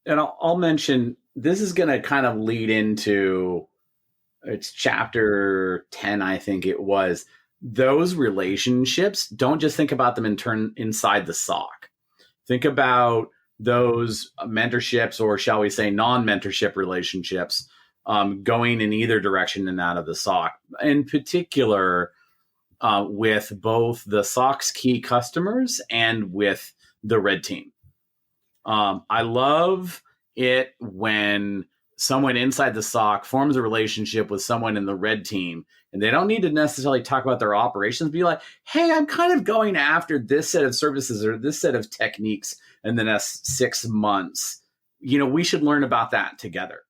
And I'll mention, this is going to kind of lead into, it's chapter 10, I think it was. Those relationships, don't just think about them inside the SOC. Think about those mentorships, or shall we say non-mentorship relationships, going in either direction and out of the SOC. In particular, with both the SOC's key customers and with the red team. I love it when someone inside the SOC forms a relationship with someone in the red team, and they don't need to necessarily talk about their operations. Be like, hey, I'm kind of going after this set of services or this set of techniques in the next 6 months. We should learn about that together.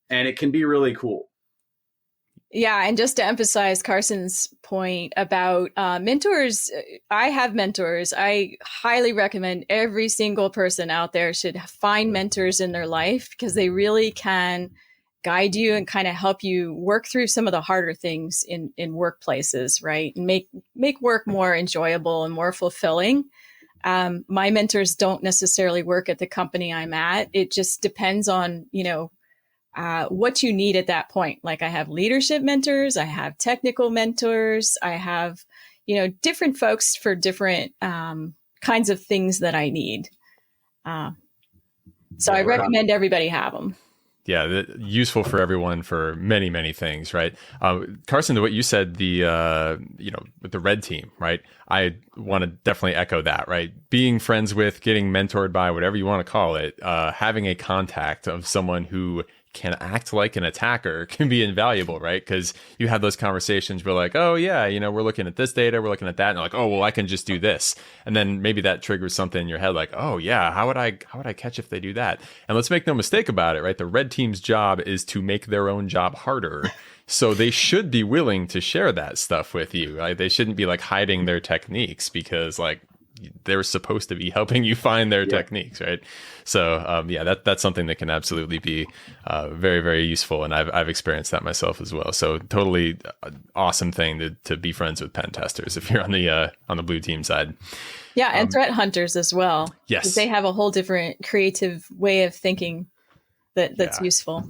And it can be really cool. Yeah. And just to emphasize Carson's point about mentors, I have mentors. I highly recommend every single person out there should find mentors in their life, because they really can guide you and kind of help you work through some of the harder things in workplaces, right? And make work more enjoyable and more fulfilling. My mentors don't necessarily work at the company I'm at. It just depends on, what you need at that point. Like I have leadership mentors, I have technical mentors, I have, different folks for different kinds of things that I need. So I recommend everybody have them. Yeah, useful for everyone for many, many things, right? Carson, to what you said, with the red team, right? I want to definitely echo that, right? Being friends with, getting mentored by, whatever you want to call it, having a contact of someone who can act like an attacker can be invaluable, right? Because you have those conversations where like, oh yeah, we're looking at this data, we're looking at that, and like, oh well, I can just do this, and then maybe that triggers something in your head, like, oh yeah, how would I catch if they do that? And let's make no mistake about it, right? The red team's job is to make their own job harder, so they should be willing to share that stuff with you. Right? They shouldn't be like hiding their techniques, because like they're supposed to be helping you find their techniques, right? So that's something that can absolutely be very, very useful, and I've experienced that myself as well. So totally awesome thing to be friends with pen testers if you're on the blue team side. Yeah, and threat hunters as well. Yes, they have a whole different creative way of thinking that's useful.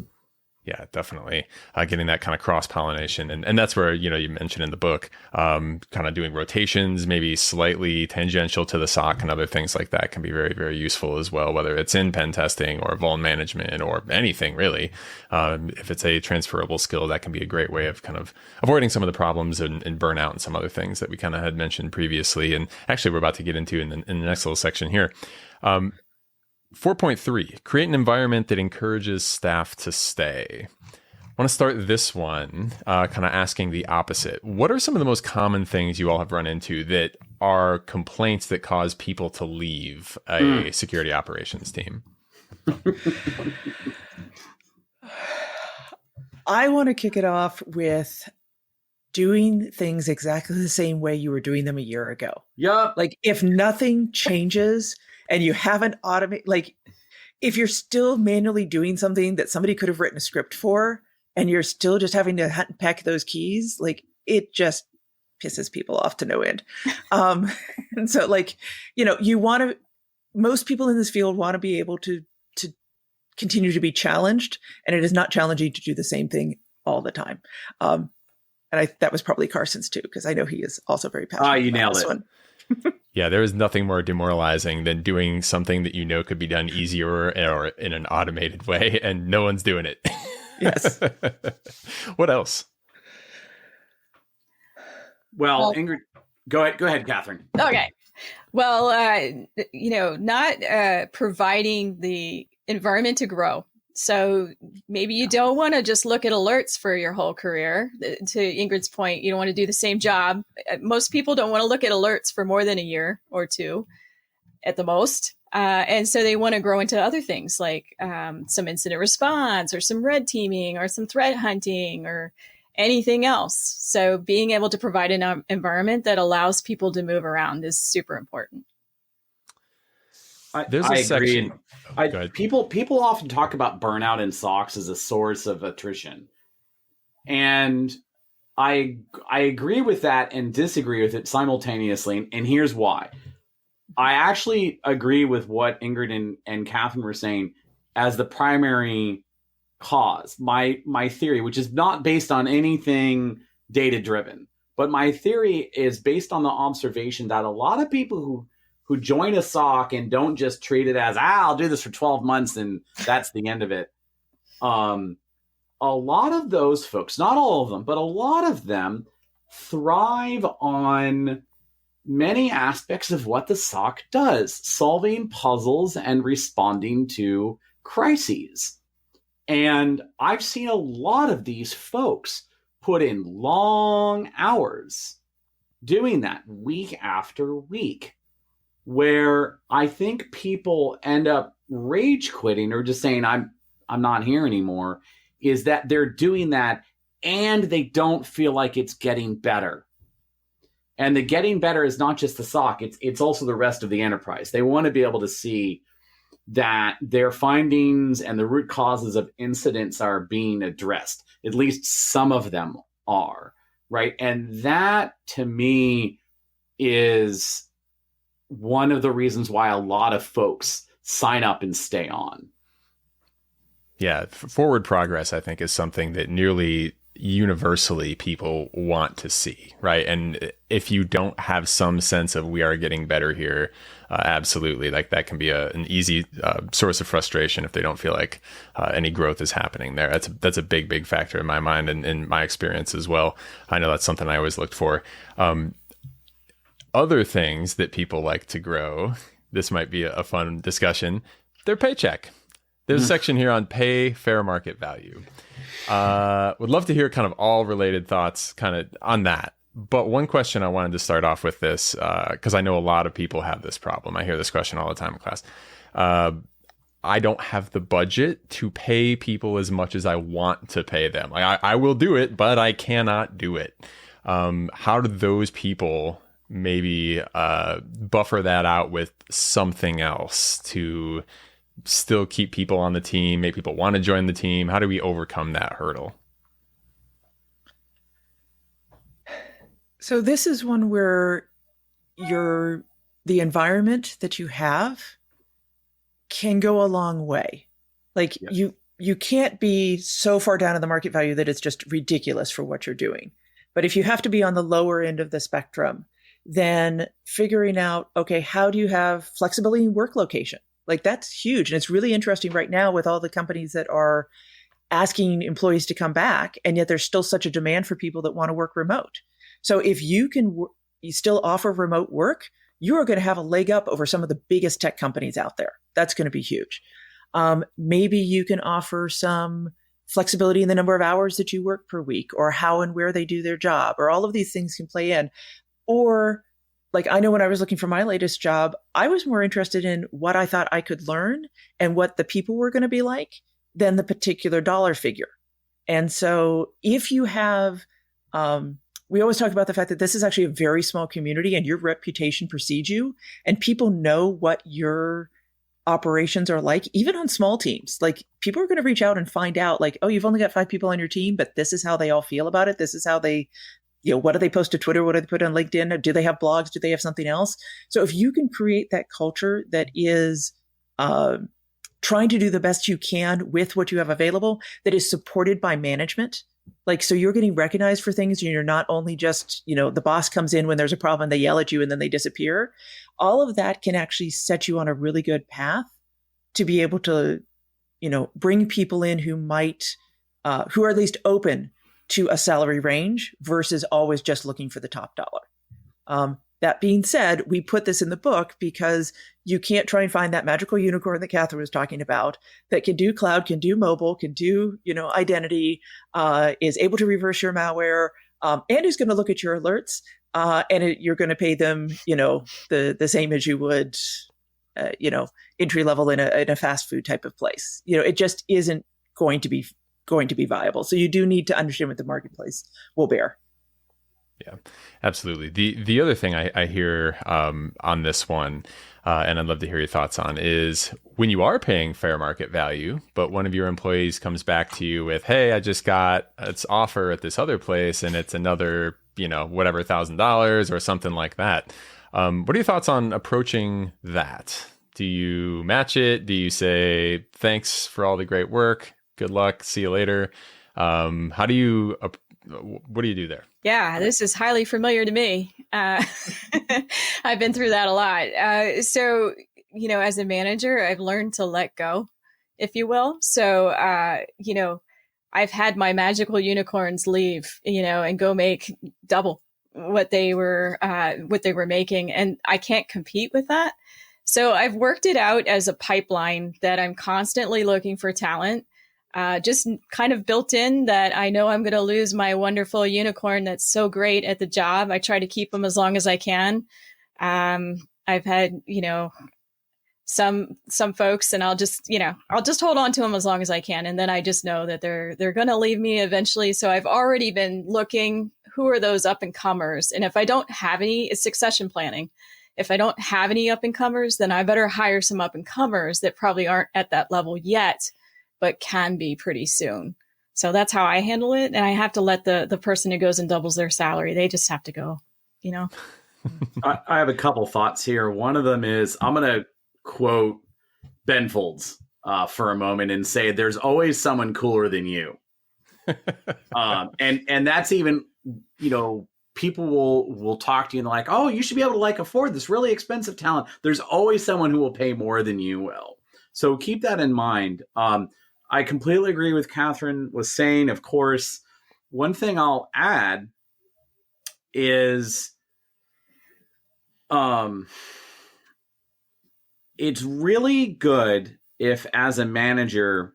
Yeah, definitely. Getting that kind of cross-pollination. And that's where, you mentioned in the book, kind of doing rotations, maybe slightly tangential to the SOC and other things like that can be very, very useful as well, whether it's in pen testing or vuln management or anything really. If it's a transferable skill, that can be a great way of kind of avoiding some of the problems and burnout and some other things that we kind of had mentioned previously. And actually, we're about to get into in the next little section here. 4.3, create an environment that encourages staff to stay. I want to start this one kind of asking the opposite. What are some of the most common things you all have run into that are complaints that cause people to leave a security operations team? I want to kick it off with doing things exactly the same way you were doing them a year ago. Yup. Like if nothing changes and you haven't automated, like if you're still manually doing something that somebody could have written a script for and you're still just having to hunt and peck those keys, like it just pisses people off to no end. And so like, most people in this field want to be able to continue to be challenged, and it is not challenging to do the same thing all the time. That was probably Carson's too, because I know he is also very passionate you about nailed this it. one. Yeah, there is nothing more demoralizing than doing something that could be done easier or in an automated way, and no one's doing it. Yes. What else? Well, Ingrid, go ahead, Kathryn. Okay. Well, not providing the environment to grow. So maybe you don't want to just look at alerts for your whole career. To Ingrid's point, you don't want to do the same job. Most people don't want to look at alerts for more than a year or two at the most. And so they want to grow into other things like some incident response or some red teaming or some threat hunting or anything else. So being able to provide an environment that allows people to move around is super important. There's a section. People often talk about burnout in SOCs as a source of attrition, and I agree with that and disagree with it simultaneously. And here's why. I actually agree with what Ingrid and Kathryn were saying as the primary cause. My theory, which is not based on anything data driven, but my theory is based on the observation that a lot of people who join a SOC and don't just treat it as, I'll do this for 12 months and that's the end of it. A lot of those folks, not all of them, but a lot of them thrive on many aspects of what the SOC does, solving puzzles and responding to crises. And I've seen a lot of these folks put in long hours doing that week after week, where I think people end up rage quitting or just saying, I'm not here anymore, is that they're doing that and they don't feel like it's getting better. And the getting better is not just the SOC, it's also the rest of the enterprise. They want to be able to see that their findings and the root causes of incidents are being addressed. At least some of them are, right? And that, to me, is one of the reasons why a lot of folks sign up and stay on. Yeah, forward progress, I think, is something that nearly universally people want to see, right? And if you don't have some sense of we are getting better here, absolutely, like that can be an easy source of frustration if they don't feel like any growth is happening there. That's a big factor in my mind and in my experience as well. I know that's something I always looked for. Other things that people like to grow, this might be a fun discussion, their paycheck. There's a section here on pay fair market value. Would love to hear kind of all related thoughts kind of on that. But one question I wanted to start off with this, because I know a lot of people have this problem. I hear this question all the time in class. I don't have the budget to pay people as much as I want to pay them. Like I will do it, but I cannot do it. How do those people maybe buffer that out with something else to still keep people on the team, make people want to join the team? How do we overcome that hurdle? So this is one where the environment that you have can go a long way. Like you can't be so far down in the market value that it's just ridiculous for what you're doing. But if you have to be on the lower end of the spectrum, then figuring out, okay, how do you have flexibility in work location? Like that's huge. And it's really interesting right now with all the companies that are asking employees to come back, and yet there's still such a demand for people that want to work remote. So if you can you still offer remote work, you are going to have a leg up over some of the biggest tech companies out there. That's going to be huge. Maybe you can offer some flexibility in the number of hours that you work per week, or how and where they do their job, or all of these things can play in. Or like, I know when I was looking for my latest job, I was more interested in what I thought I could learn and what the people were going to be like than the particular dollar figure. And so if you have, we always talk about the fact that this is actually a very small community and your reputation precedes you, and people know what your operations are like, even on small teams. Like people are going to reach out and find out like, oh, you've only got 5 people on your team, but this is how they all feel about it. This is how they, what do they post to Twitter? What do they put on LinkedIn? Do they have blogs? Do they have something else? So if you can create that culture that is trying to do the best you can with what you have available, that is supported by management, like, so you're getting recognized for things and you're not only just, the boss comes in when there's a problem, they yell at you and then they disappear. All of that can actually set you on a really good path to be able to, bring people in who might, who are at least open to a salary range versus always just looking for the top dollar. That being said, we put this in the book because you can't try and find that magical unicorn that Kathryn was talking about that can do cloud, can do mobile, can do, identity, is able to reverse your malware, and is going to look at your alerts, and you're going to pay them, the same as you would, entry level in a fast food type of place. It just isn't going to be viable. So you do need to understand what the marketplace will bear. Yeah, absolutely. The other thing I hear on this one, and I'd love to hear your thoughts on, is when you are paying fair market value, but one of your employees comes back to you with, hey, I just got its offer at this other place and it's another, whatever, $1,000 or something like that. What are your thoughts on approaching that? Do you match it? Do you say, thanks for all the great work, good luck, see you later? What do you do there? Yeah, this is highly familiar to me. I've been through that a lot. So, as a manager, I've learned to let go, if you will. So, I've had my magical unicorns leave, and go make double what they were making, and I can't compete with that. So I've worked it out as a pipeline that I'm constantly looking for talent. Just kind of built in that I know I'm going to lose my wonderful unicorn that's so great at the job. I try to keep them as long as I can. I've had, some folks, and I'll just hold on to them as long as I can. And then I just know that they're going to leave me eventually. So I've already been looking, who are those up and comers? And if I don't have any, it's succession planning. If I don't have any up and comers, then I better hire some up and comers that probably aren't at that level yet, but can be pretty soon. So that's how I handle it. And I have to let the person who goes and doubles their salary, they just have to go, I have a couple thoughts here. One of them is I'm going to quote Ben Folds for a moment and say, there's always someone cooler than you. And that's even, people will talk to you and they're like, oh, you should be able to afford this really expensive talent. There's always someone who will pay more than you will. So keep that in mind. I completely agree with Kathryn was saying. Of course, one thing I'll add is it's really good if, as a manager,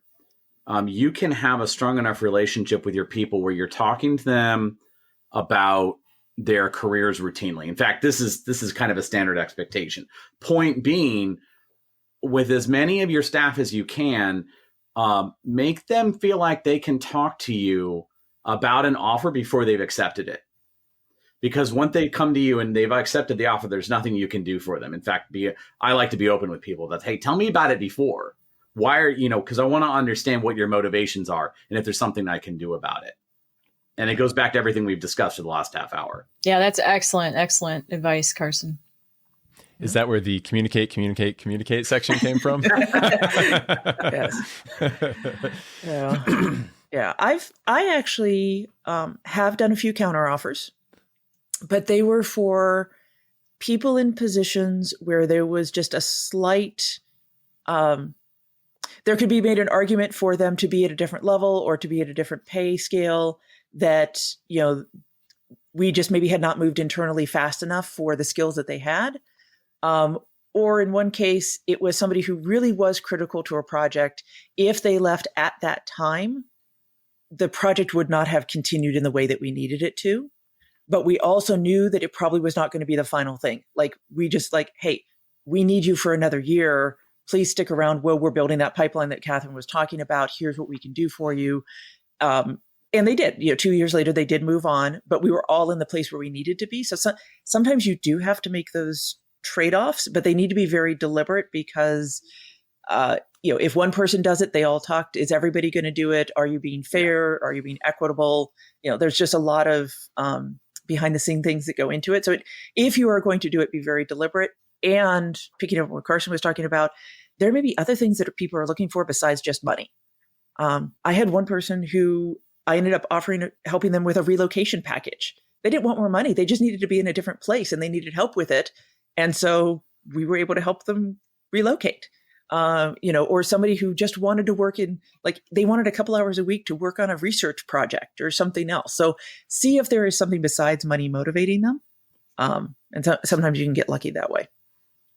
you can have a strong enough relationship with your people where you're talking to them about their careers routinely. In fact, this is kind of a standard expectation. Point being, with as many of your staff as you can, make them feel like they can talk to you about an offer before they've accepted it. Because once they come to you and they've accepted the offer, there's nothing you can do for them. In fact, I like to be open with people that, hey, tell me about it before. Why are, because I want to understand what your motivations are and if there's something I can do about it. And it goes back to everything we've discussed for the last half hour. Yeah, that's excellent advice, Carson. Is that where the communicate section came from? Yes. Yeah. I actually have done a few counter offers, but they were for people in positions where there was just a slight, there could be made an argument for them to be at a different level or to be at a different pay scale that, we just maybe had not moved internally fast enough for the skills that they had. Or in one case, it was somebody who really was critical to a project. If they left at that time, the project would not have continued in the way that we needed it to. But we also knew that it probably was not going to be the final thing. Like, we just hey, we need you for another year. Please stick around while we're building that pipeline that Kathryn was talking about. Here's what we can do for you. And they did, 2 years later, they did move on, but we were all in the place where we needed to be. So sometimes you do have to make those trade-offs, but they need to be very deliberate because, if one person does it, they all talked. Is everybody going to do it? Are you being fair? Are you being equitable? There's just a lot of behind the scene things that go into it. So if you are going to do it, be very deliberate. And picking up what Carson was talking about, there may be other things that people are looking for besides just money. I had one person who I ended up helping them with a relocation package. They didn't want more money. They just needed to be in a different place and they needed help with it. And so we were able to help them relocate. Or somebody who just wanted to work they wanted a couple hours a week to work on a research project or something else. So see if there is something besides money motivating them. Sometimes you can get lucky that way.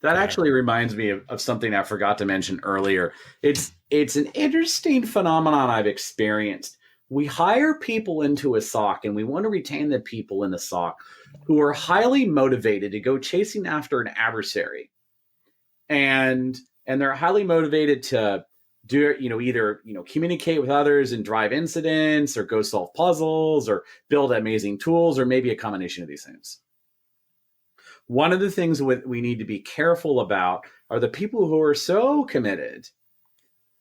That actually reminds me of something I forgot to mention earlier. It's an interesting phenomenon I've experienced. We hire people into a SOC and we want to retain the people in the SOC who are highly motivated to go chasing after an adversary. And they're highly motivated to do, either, communicate with others and drive incidents or go solve puzzles or build amazing tools or maybe a combination of these things. One of the things we need to be careful about are the people who are so committed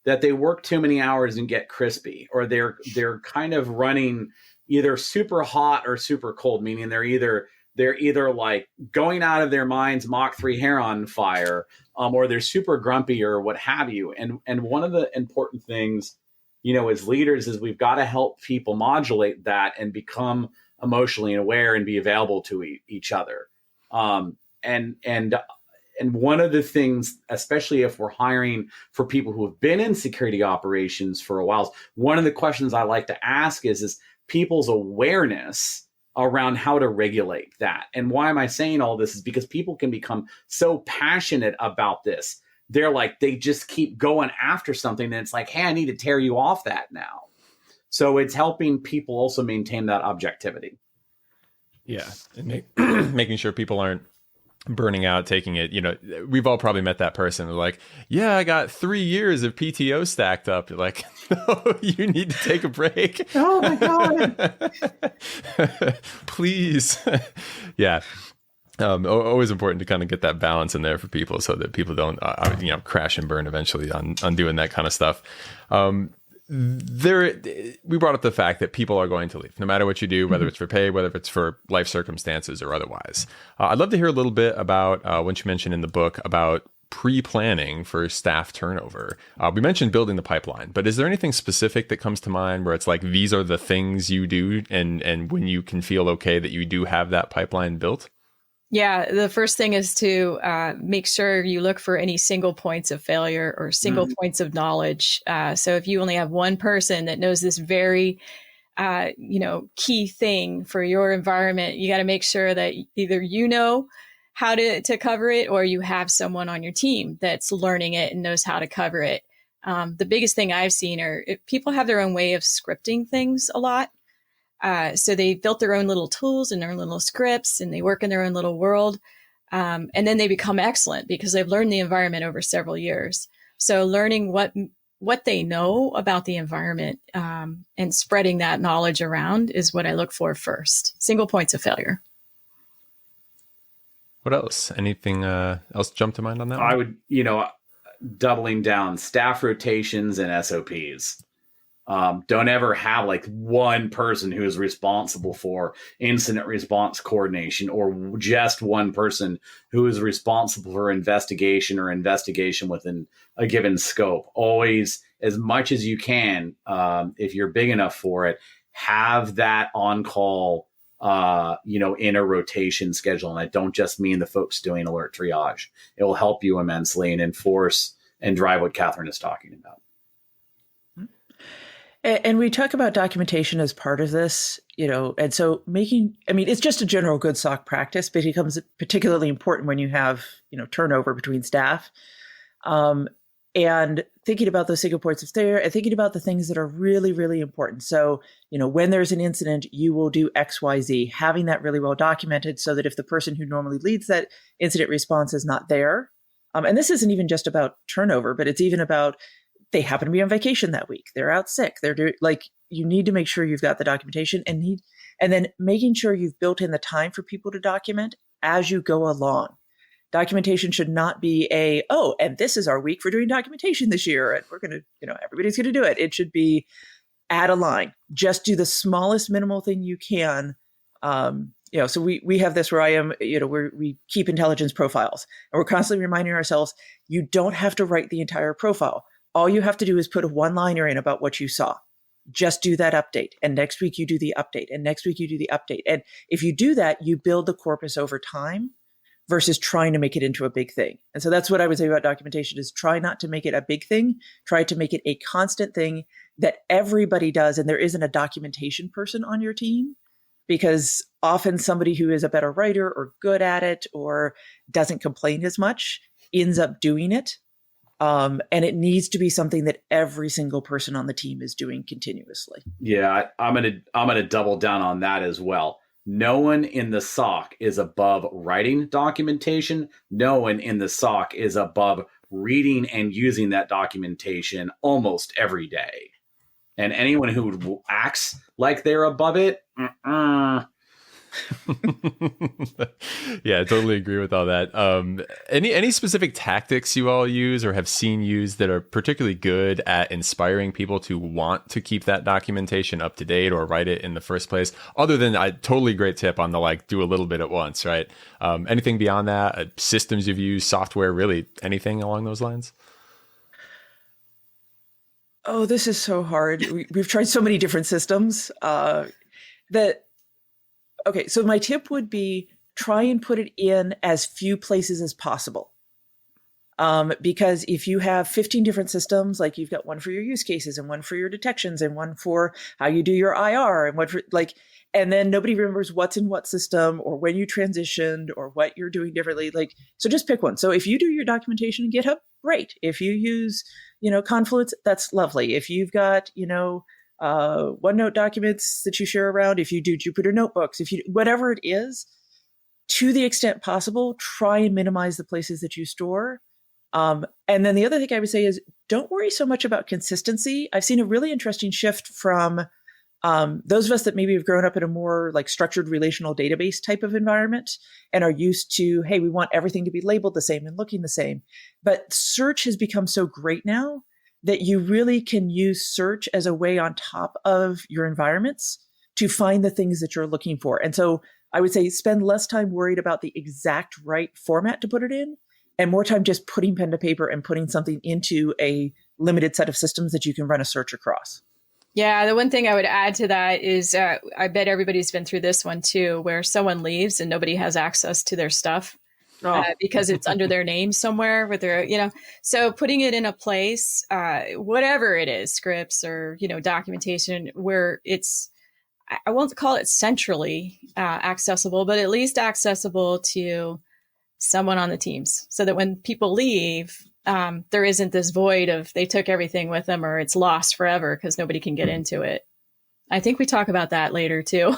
that they work too many hours and get crispy, or they're kind of running either super hot or super cold, meaning they're either like going out of their minds, Mach 3 hair on fire, or they're super grumpy or what have you. And one of the important things, as leaders is we've got to help people modulate that and become emotionally aware and be available to each other. And one of the things, especially if we're hiring for people who have been in security operations for a while, one of the questions I like to ask is people's awareness around how to regulate that. And why am I saying all this is because people can become so passionate about this. They just keep going after something. And it's like, hey, I need to tear you off that now. So it's helping people also maintain that objectivity. Yeah. And making sure people aren't burning out, taking it, we've all probably met that person who's like, yeah, I got 3 years of PTO stacked up. You're like, no, you need to take a break. Oh my God. Please. Yeah. Always important to kind of get that balance in there for people so that people don't, crash and burn eventually on doing that kind of stuff. We brought up the fact that people are going to leave no matter what you do, whether it's for pay, whether it's for life circumstances or otherwise. I'd love to hear a little bit about what you mentioned in the book about pre-planning for staff turnover. We mentioned building the pipeline, but is there anything specific that comes to mind where it's like, these are the things you do and when you can feel okay that you do have that pipeline built? Yeah, the first thing is to make sure you look for any single points of failure or single points of knowledge. So if you only have one person that knows this very, key thing for your environment, you got to make sure that either you know how to cover it or you have someone on your team that's learning it and knows how to cover it. The biggest thing I've seen are people have their own way of scripting things a lot. So they built their own little tools and their own little scripts and they work in their own little world. And then they become excellent because they've learned the environment over several years. So learning what they know about the environment and spreading that knowledge around is what I look for first. Single points of failure. What else? Anything else jump to mind on that one? I would, doubling down, staff rotations and SOPs. Don't ever have like one person who is responsible for incident response coordination, or just one person who is responsible for investigation or investigation within a given scope. Always, as much as you can, if you're big enough for it, have that on call, in a rotation schedule. And I don't just mean the folks doing alert triage. It will help you immensely and enforce and drive what Kathryn is talking about. And we talk about documentation as part of this, and so it's just a general good SOC practice, but it becomes particularly important when you have, turnover between staff. And thinking about those single points of failure and thinking about the things that are really, really important. So, when there's an incident, you will do X, Y, Z, having that really well documented so that if the person who normally leads that incident response is not there, and this isn't even just about turnover, but it's even about they happen to be on vacation that week. They're out sick. You need to make sure you've got the documentation and then making sure you've built in the time for people to document as you go along. Documentation should not be and this is our week for doing documentation this year. And we're going to, everybody's going to do it. It should be add a line, just do the smallest minimal thing you can. So we have this where I am, we keep intelligence profiles and we're constantly reminding ourselves, you don't have to write the entire profile. All you have to do is put a one-liner in about what you saw. Just do that update. And next week you do the update. And next week you do the update. And if you do that, you build the corpus over time versus trying to make it into a big thing. And so that's what I would say about documentation is try not to make it a big thing. Try to make it a constant thing that everybody does. And there isn't a documentation person on your team, because often somebody who is a better writer or good at it or doesn't complain as much ends up doing it. And it needs to be something that every single person on the team is doing continuously. Yeah, I'm gonna double down on that as well. No one in the SOC is above writing documentation. No one in the SOC is above reading and using that documentation almost every day. And anyone who acts like they're above it, Yeah, I totally agree with all that. Any specific tactics you all use or have seen used that are particularly good at inspiring people to want to keep that documentation up to date or write it in the first place? Other than a totally great tip on the do a little bit at once, right? Anything beyond that? Systems you've used, software, really anything along those lines? Oh, this is so hard. We've tried so many different systems Okay, so my tip would be try and put it in as few places as possible. Because if you have 15 different systems, like you've got one for your use cases and one for your detections and one for how you do your IR and one for and then nobody remembers what's in what system or when you transitioned or what you're doing differently. So just pick one. So if you do your documentation in GitHub, great. If you use, Confluence, that's lovely. If you've got, OneNote documents that you share around, if you do Jupyter notebooks, whatever it is, to the extent possible, try and minimize the places that you store. And then the other thing I would say is don't worry so much about consistency. I've seen a really interesting shift from those of us that maybe have grown up in a more structured relational database type of environment and are used to, hey, we want everything to be labeled the same and looking the same. But search has become so great now that you really can use search as a way on top of your environments to find the things that you're looking for. And so I would say spend less time worried about the exact right format to put it in and more time just putting pen to paper and putting something into a limited set of systems that you can run a search across. Yeah, the one thing I would add to that is I bet everybody's been through this one too, where someone leaves and nobody has access to their stuff. Because it's under their name somewhere with their, so putting it in a place, whatever it is, scripts or, documentation where it's, I won't call it centrally accessible, but at least accessible to someone on the teams so that when people leave, there isn't this void of they took everything with them or it's lost forever because nobody can get into it. I think we talk about that later too.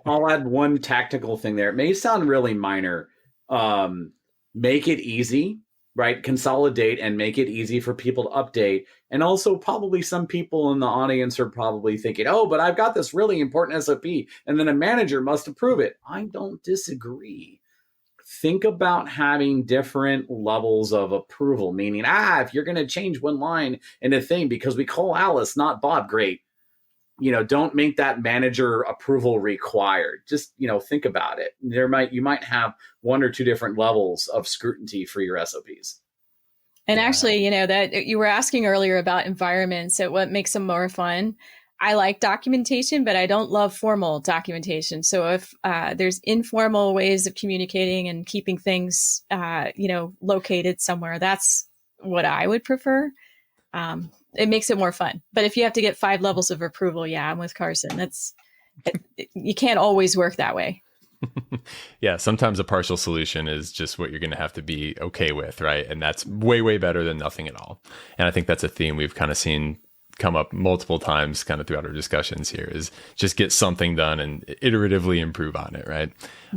I'll add one tactical thing there. It may sound really minor. Make it easy, right? Consolidate and make it easy for people to update. And also probably some people in the audience are probably thinking, oh, but I've got this really important SOP and then a manager must approve it. I don't disagree. think about having different levels of approval, meaning, if you're going to change one line in a thing because we call Alice, not Bob, great. Don't make that manager approval required. Just, think about it. You might have one or two different levels of scrutiny for your SOPs. And actually, that you were asking earlier about environments, so what makes them more fun. I like documentation, but I don't love formal documentation. So if there's informal ways of communicating and keeping things, located somewhere, that's what I would prefer. It makes it more fun. But if you have to get 5 levels of approval, I'm with Carson. You can't always work that way. Yeah, sometimes a partial solution is just what you're going to have to be okay with, right? And that's way, way better than nothing at all. And I think that's a theme we've kind of seen come up multiple times kind of throughout our discussions here, is just get something done and iteratively improve on it, right?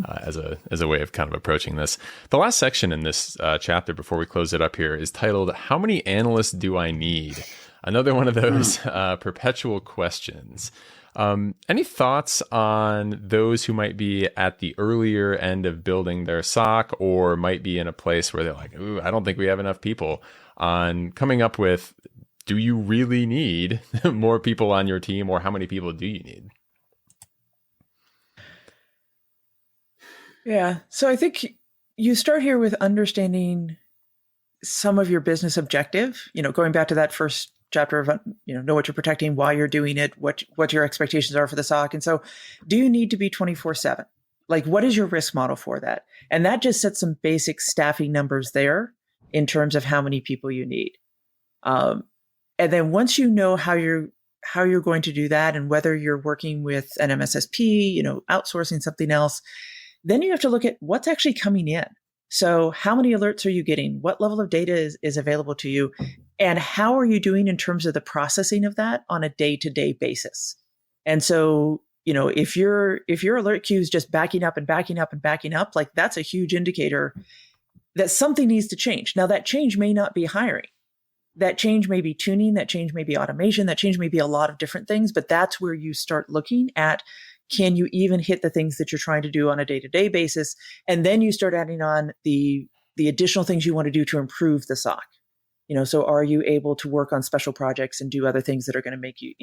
As a way of kind of approaching this. The last section in this chapter before we close it up here is titled, How Many Analysts Do I Need? Another one of those perpetual questions. Any thoughts on those who might be at the earlier end of building their SOC, or might be in a place where they're like, ooh, I don't think we have enough people, on coming up with, do you really need more people on your team, or how many people do you need? Yeah. So I think you start here with understanding some of your business objective, going back to that first chapter of, know what you're protecting, why you're doing it, what your expectations are for the SOC. And so do you need to be 24/7? Like, what is your risk model for that? And that just sets some basic staffing numbers there in terms of how many people you need. And then once you know how you're going to do that, and whether you're working with an MSSP, outsourcing something else, then you have to look at what's actually coming in. So how many alerts are you getting? What level of data is available to you? And how are you doing in terms of the processing of that on a day-to-day basis? And so, if your alert queue is just backing up and backing up and backing up, like, that's a huge indicator that something needs to change. Now, that change may not be hiring. That change may be tuning, that change may be automation, that change may be a lot of different things, but that's where you start looking at, can you even hit the things that you're trying to do on a day-to-day basis? And then you start adding on the additional things you want to do to improve the SOC. So are you able to work on special projects and do other things that are going to make you,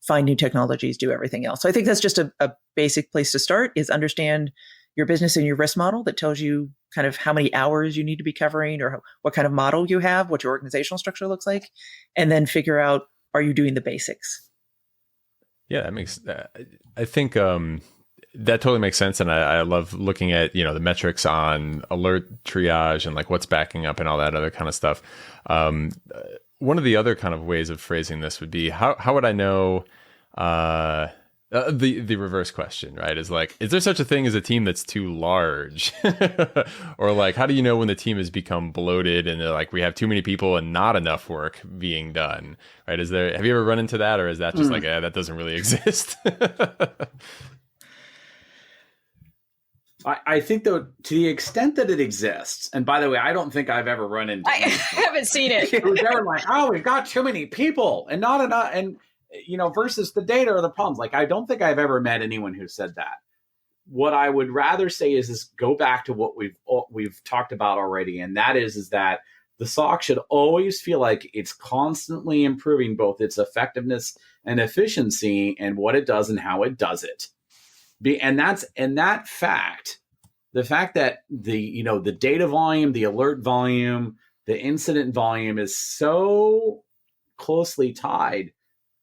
find new technologies, do everything else? So I think that's just a basic place to start, is understand your business and your risk model that tells you kind of how many hours you need to be covering, or what kind of model you have, what your organizational structure looks like, and then figure out, are you doing the basics? Yeah, that makes, I think that totally makes sense. And I love looking at, the metrics on alert triage and like what's backing up and all that other kind of stuff. One of the other kind of ways of phrasing this would be, how would I know, the reverse question, right, is like, is there such a thing as a team that's too large? Or like, how do you know when the team has become bloated and they're like, we have too many people and not enough work being done, right? Have you ever run into that, or is that just like, that doesn't really exist? I think, though, to the extent that it exists, and by the way, I don't think I've ever run into I haven't seen it. It was ever like, we've got too many people and not enough, and versus the data or the problems. Like, I don't think I've ever met anyone who said that. What I would rather say is go back to what we've talked about already, and that is that the SOC should always feel like it's constantly improving both its effectiveness and efficiency, and what it does and how it does it. The fact that the data volume, the alert volume, the incident volume is so closely tied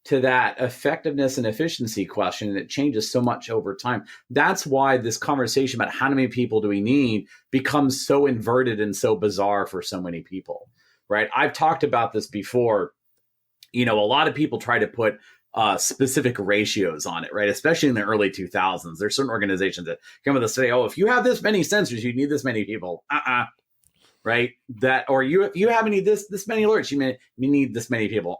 to that effectiveness and efficiency question, and it changes so much over time. That's why this conversation about how many people do we need becomes so inverted and so bizarre for so many people, right? I've talked about this before. A lot of people try to put specific ratios on it, right? Especially in the early 2000s. There's certain organizations that come with us say, if you have this many sensors, you need this many people. Right? That, or you have this many alerts, you need this many people.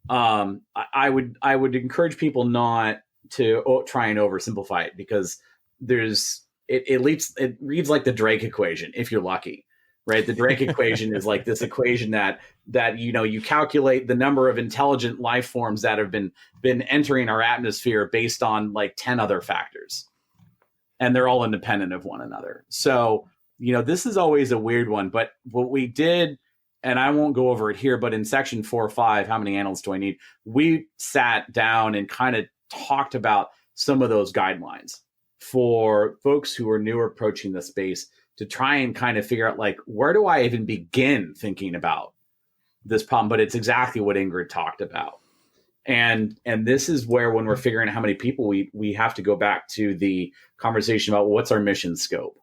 I would encourage people not to try and oversimplify it, because it reads like the Drake equation, if you're lucky. Right. The Drake equation is like this equation that you calculate the number of intelligent life forms that have been entering our atmosphere based on like 10 other factors. and they're all independent of one another. So, this is always a weird one. But what we did, and I won't go over it here, but in section 4 or 5, how many analysts do I need? We sat down and kind of talked about some of those guidelines for folks who are newer approaching the space to try and kind of figure out, like, where do I even begin thinking about this problem? But it's exactly what Ingrid talked about. And this is where, when we're figuring out how many people, we have to go back to the conversation about what's our mission scope.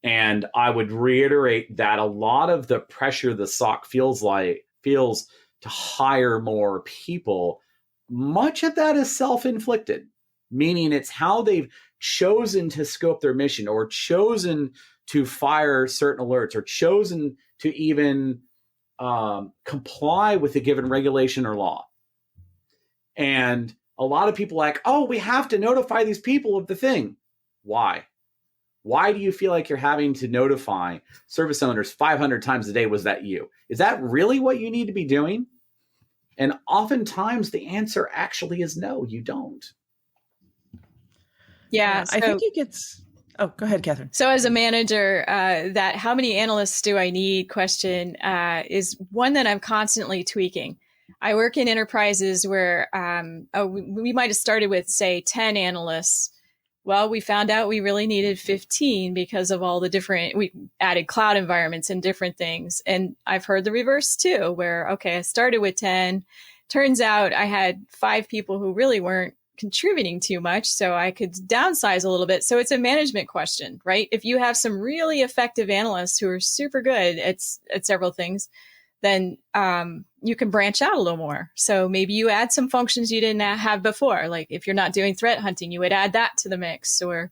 And I would reiterate that a lot of the pressure the SOC feels to hire more people, much of that is self-inflicted, meaning it's how they've chosen to scope their mission, or chosen to fire certain alerts, or chosen to even comply with a given regulation or law. And a lot of people are like, oh, we have to notify these people of the thing. Why? Why do you feel like you're having to notify service owners 500 times a day? Was that you? Is that really what you need to be doing? And oftentimes the answer actually is no, you don't. Yeah. I think it gets... Oh, go ahead, Kathryn. So as a manager, that how many analysts do I need question is one that I'm constantly tweaking. I work in enterprises where we might have started with, say, 10 analysts. Well, we found out we really needed 15 because of all the different, we added cloud environments and different things. And I've heard the reverse too, where, okay, I started with 10. Turns out I had 5 people who really weren't contributing too much, so I could downsize a little bit. So it's a management question, right? If you have some really effective analysts who are super good at several things, then you can branch out a little more. So maybe you add some functions you didn't have before. Like if you're not doing threat hunting, you would add that to the mix, or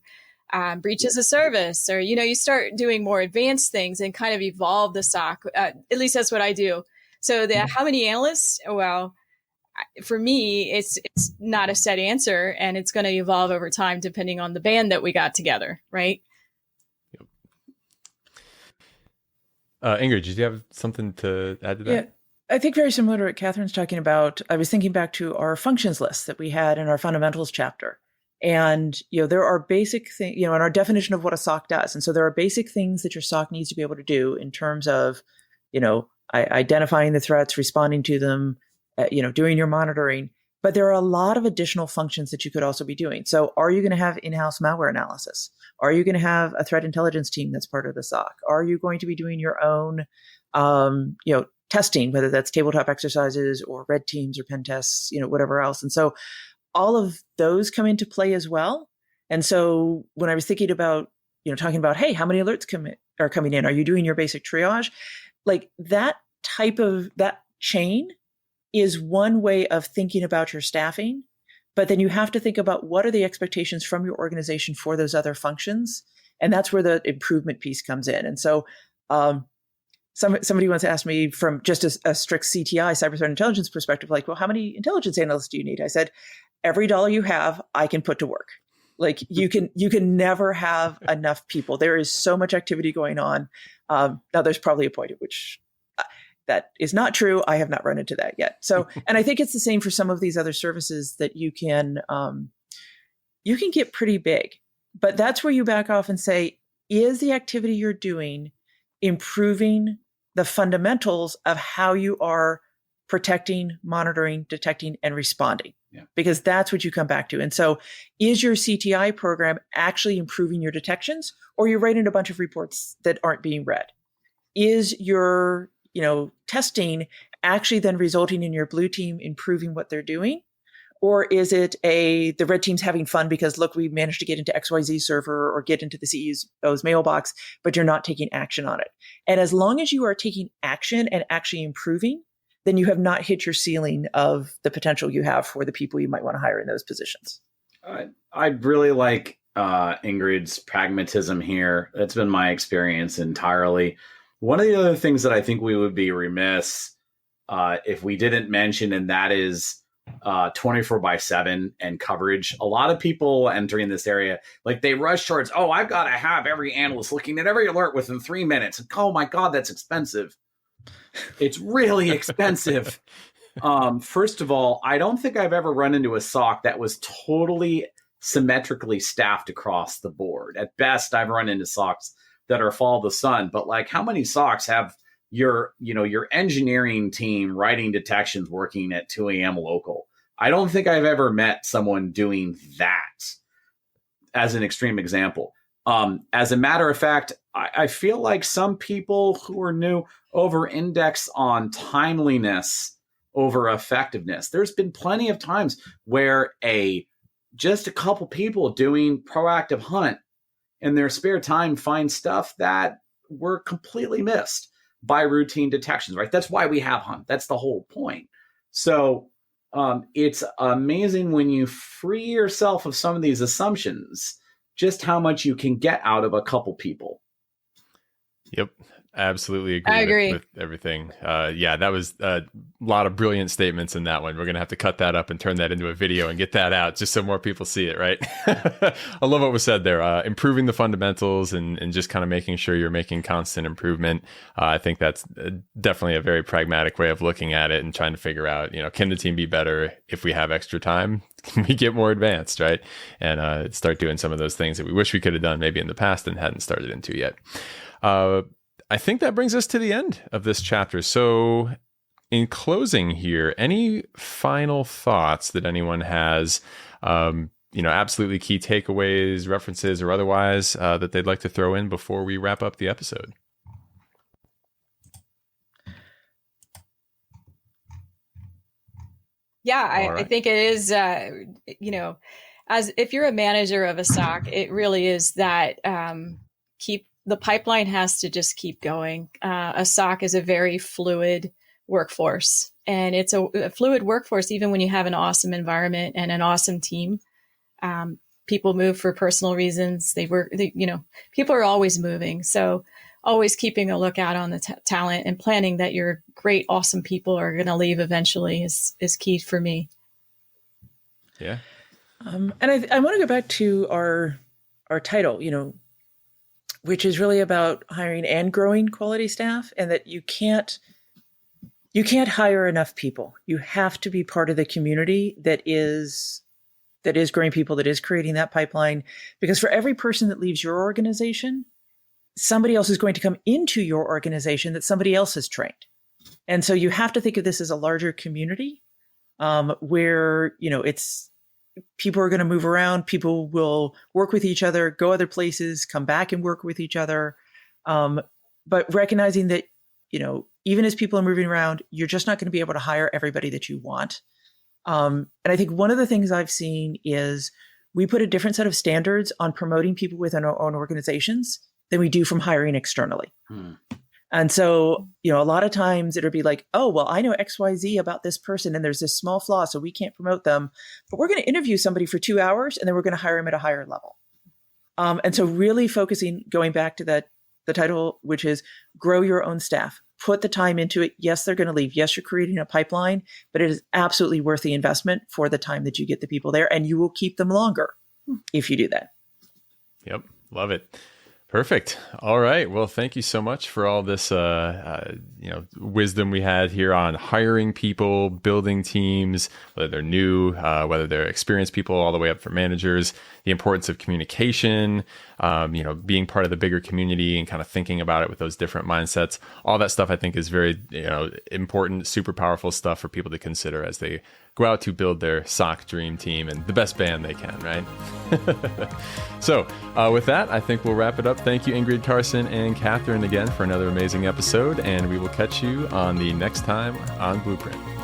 breaches of service, or, you start doing more advanced things and kind of evolve the SOC. At least that's what I do. So how many analysts? Well, for me, it's not a set answer, and it's going to evolve over time depending on the band that we got together, right? Ingrid, did you have something to add to that? Yeah, I think very similar to what Kathryn's talking about. I was thinking back to our functions list that we had in our fundamentals chapter. And, there are basic things, in our definition of what a SOC does. And so there are basic things that your SOC needs to be able to do in terms of, identifying the threats, responding to them, doing your monitoring. But there are a lot of additional functions that you could also be doing. So are you going to have in-house malware analysis? Are you going to have a threat intelligence team that's part of the SOC? Are you going to be doing your own, testing, whether that's tabletop exercises or red teams or pen tests, whatever else. And so all of those come into play as well. And so when I was thinking about, talking about, hey, how many alerts are coming in? Are you doing your basic triage? Like that chain is one way of thinking about your staffing, but then you have to think about what are the expectations from your organization for those other functions. And that's where the improvement piece comes in. And so somebody once asked me from just a strict CTI, cyber threat intelligence perspective, like, well, how many intelligence analysts do you need? I said, every dollar you have, I can put to work. Like you can never have enough people. There is so much activity going on. Now there's probably a point at which that is not true. I have not run into that yet. So, and I think it's the same for some of these other services that you can get pretty big, but that's where you back off and say, is the activity you're doing improving the fundamentals of how you are protecting, monitoring, detecting, and responding? Yeah. Because that's what you come back to. And so is your CTI program actually improving your detections, or you're writing a bunch of reports that aren't being read? Is your testing actually then resulting in your blue team improving what they're doing? Or is it the red team's having fun because, look, we managed to get into XYZ server or get into the CEO's mailbox, but you're not taking action on it. And as long as you are taking action and actually improving, then you have not hit your ceiling of the potential you have for the people you might want to hire in those positions. I'd really like Ingrid's pragmatism here. That's been my experience entirely. One of the other things that I think we would be remiss if we didn't mention, and that is 24/7 and coverage. A lot of people entering this area, like they rush towards, oh, I've got to have every analyst looking at every alert within 3 minutes. Oh my God, that's expensive. It's really expensive. First of all, I don't think I've ever run into a SOC that was totally symmetrically staffed across the board. At best, I've run into socks that are follow the sun, but like how many socks have your engineering team writing detections working at 2 a.m. local? I don't think I've ever met someone doing that as an extreme example. As a matter of fact, I feel like some people who are new over-index on timeliness over effectiveness. There's been plenty of times where just a couple people doing proactive hunt in their spare time find stuff that were completely missed by routine detections, right? That's why we have hunt. That's the whole point. So it's amazing when you free yourself of some of these assumptions, just how much you can get out of a couple people. Yep. Absolutely agree. I agree with everything. That was a lot of brilliant statements in that one. We're going to have to cut that up and turn that into a video and get that out just so more people see it, right? I love what was said there. Improving the fundamentals and just kind of making sure you're making constant improvement. I think that's definitely a very pragmatic way of looking at it and trying to figure out, can the team be better if we have extra time? Can we get more advanced, right? And start doing some of those things that we wish we could have done maybe in the past and hadn't started into yet. I think that brings us to the end of this chapter. So in closing here, any final thoughts that anyone has, absolutely key takeaways, references, or otherwise that they'd like to throw in before we wrap up the episode? Yeah, Right. I think it is, as if you're a manager of a SOC, it really is that the pipeline has to just keep going. A SOC is a very fluid workforce, and it's a fluid workforce even when you have an awesome environment and an awesome team. People move for personal reasons. People are always moving. So always keeping a lookout on the talent and planning that your great, awesome people are going to leave eventually is key for me. Yeah. And I want to go back to our title, which is really about hiring and growing quality staff, and that you can't hire enough people. You have to be part of the community that is growing people, that is creating that pipeline, because for every person that leaves your organization, somebody else is going to come into your organization that somebody else has trained. And so you have to think of this as a larger community where, it's people are going to move around. People will work with each other, go other places, come back and work with each other. But recognizing that, even as people are moving around, you're just not going to be able to hire everybody that you want. And I think one of the things I've seen is we put a different set of standards on promoting people within our own organizations than we do from hiring externally. And so, a lot of times it'll be like, oh, well, I know XYZ about this person and there's this small flaw, so we can't promote them, but we're going to interview somebody for 2 hours and then we're going to hire them at a higher level. And so really focusing, going back to the title, which is grow your own staff, put the time into it. Yes, they're going to leave. Yes, you're creating a pipeline, but it is absolutely worth the investment for the time that you get the people there, and you will keep them longer if you do that. Yep. Love it. Perfect. All right. Well, thank you so much for all this, wisdom we had here on hiring people, building teams, whether they're new, whether they're experienced people, all the way up for managers, the importance of communication, being part of the bigger community and kind of thinking about it with those different mindsets. All that stuff I think is very, important, super powerful stuff for people to consider as they go out to build their SOC dream team and the best band they can, right? So with that, I think we'll wrap it up. Thank you, Ingrid, Carson, and Kathryn again for another amazing episode, and we will catch you on the next time on Blueprint.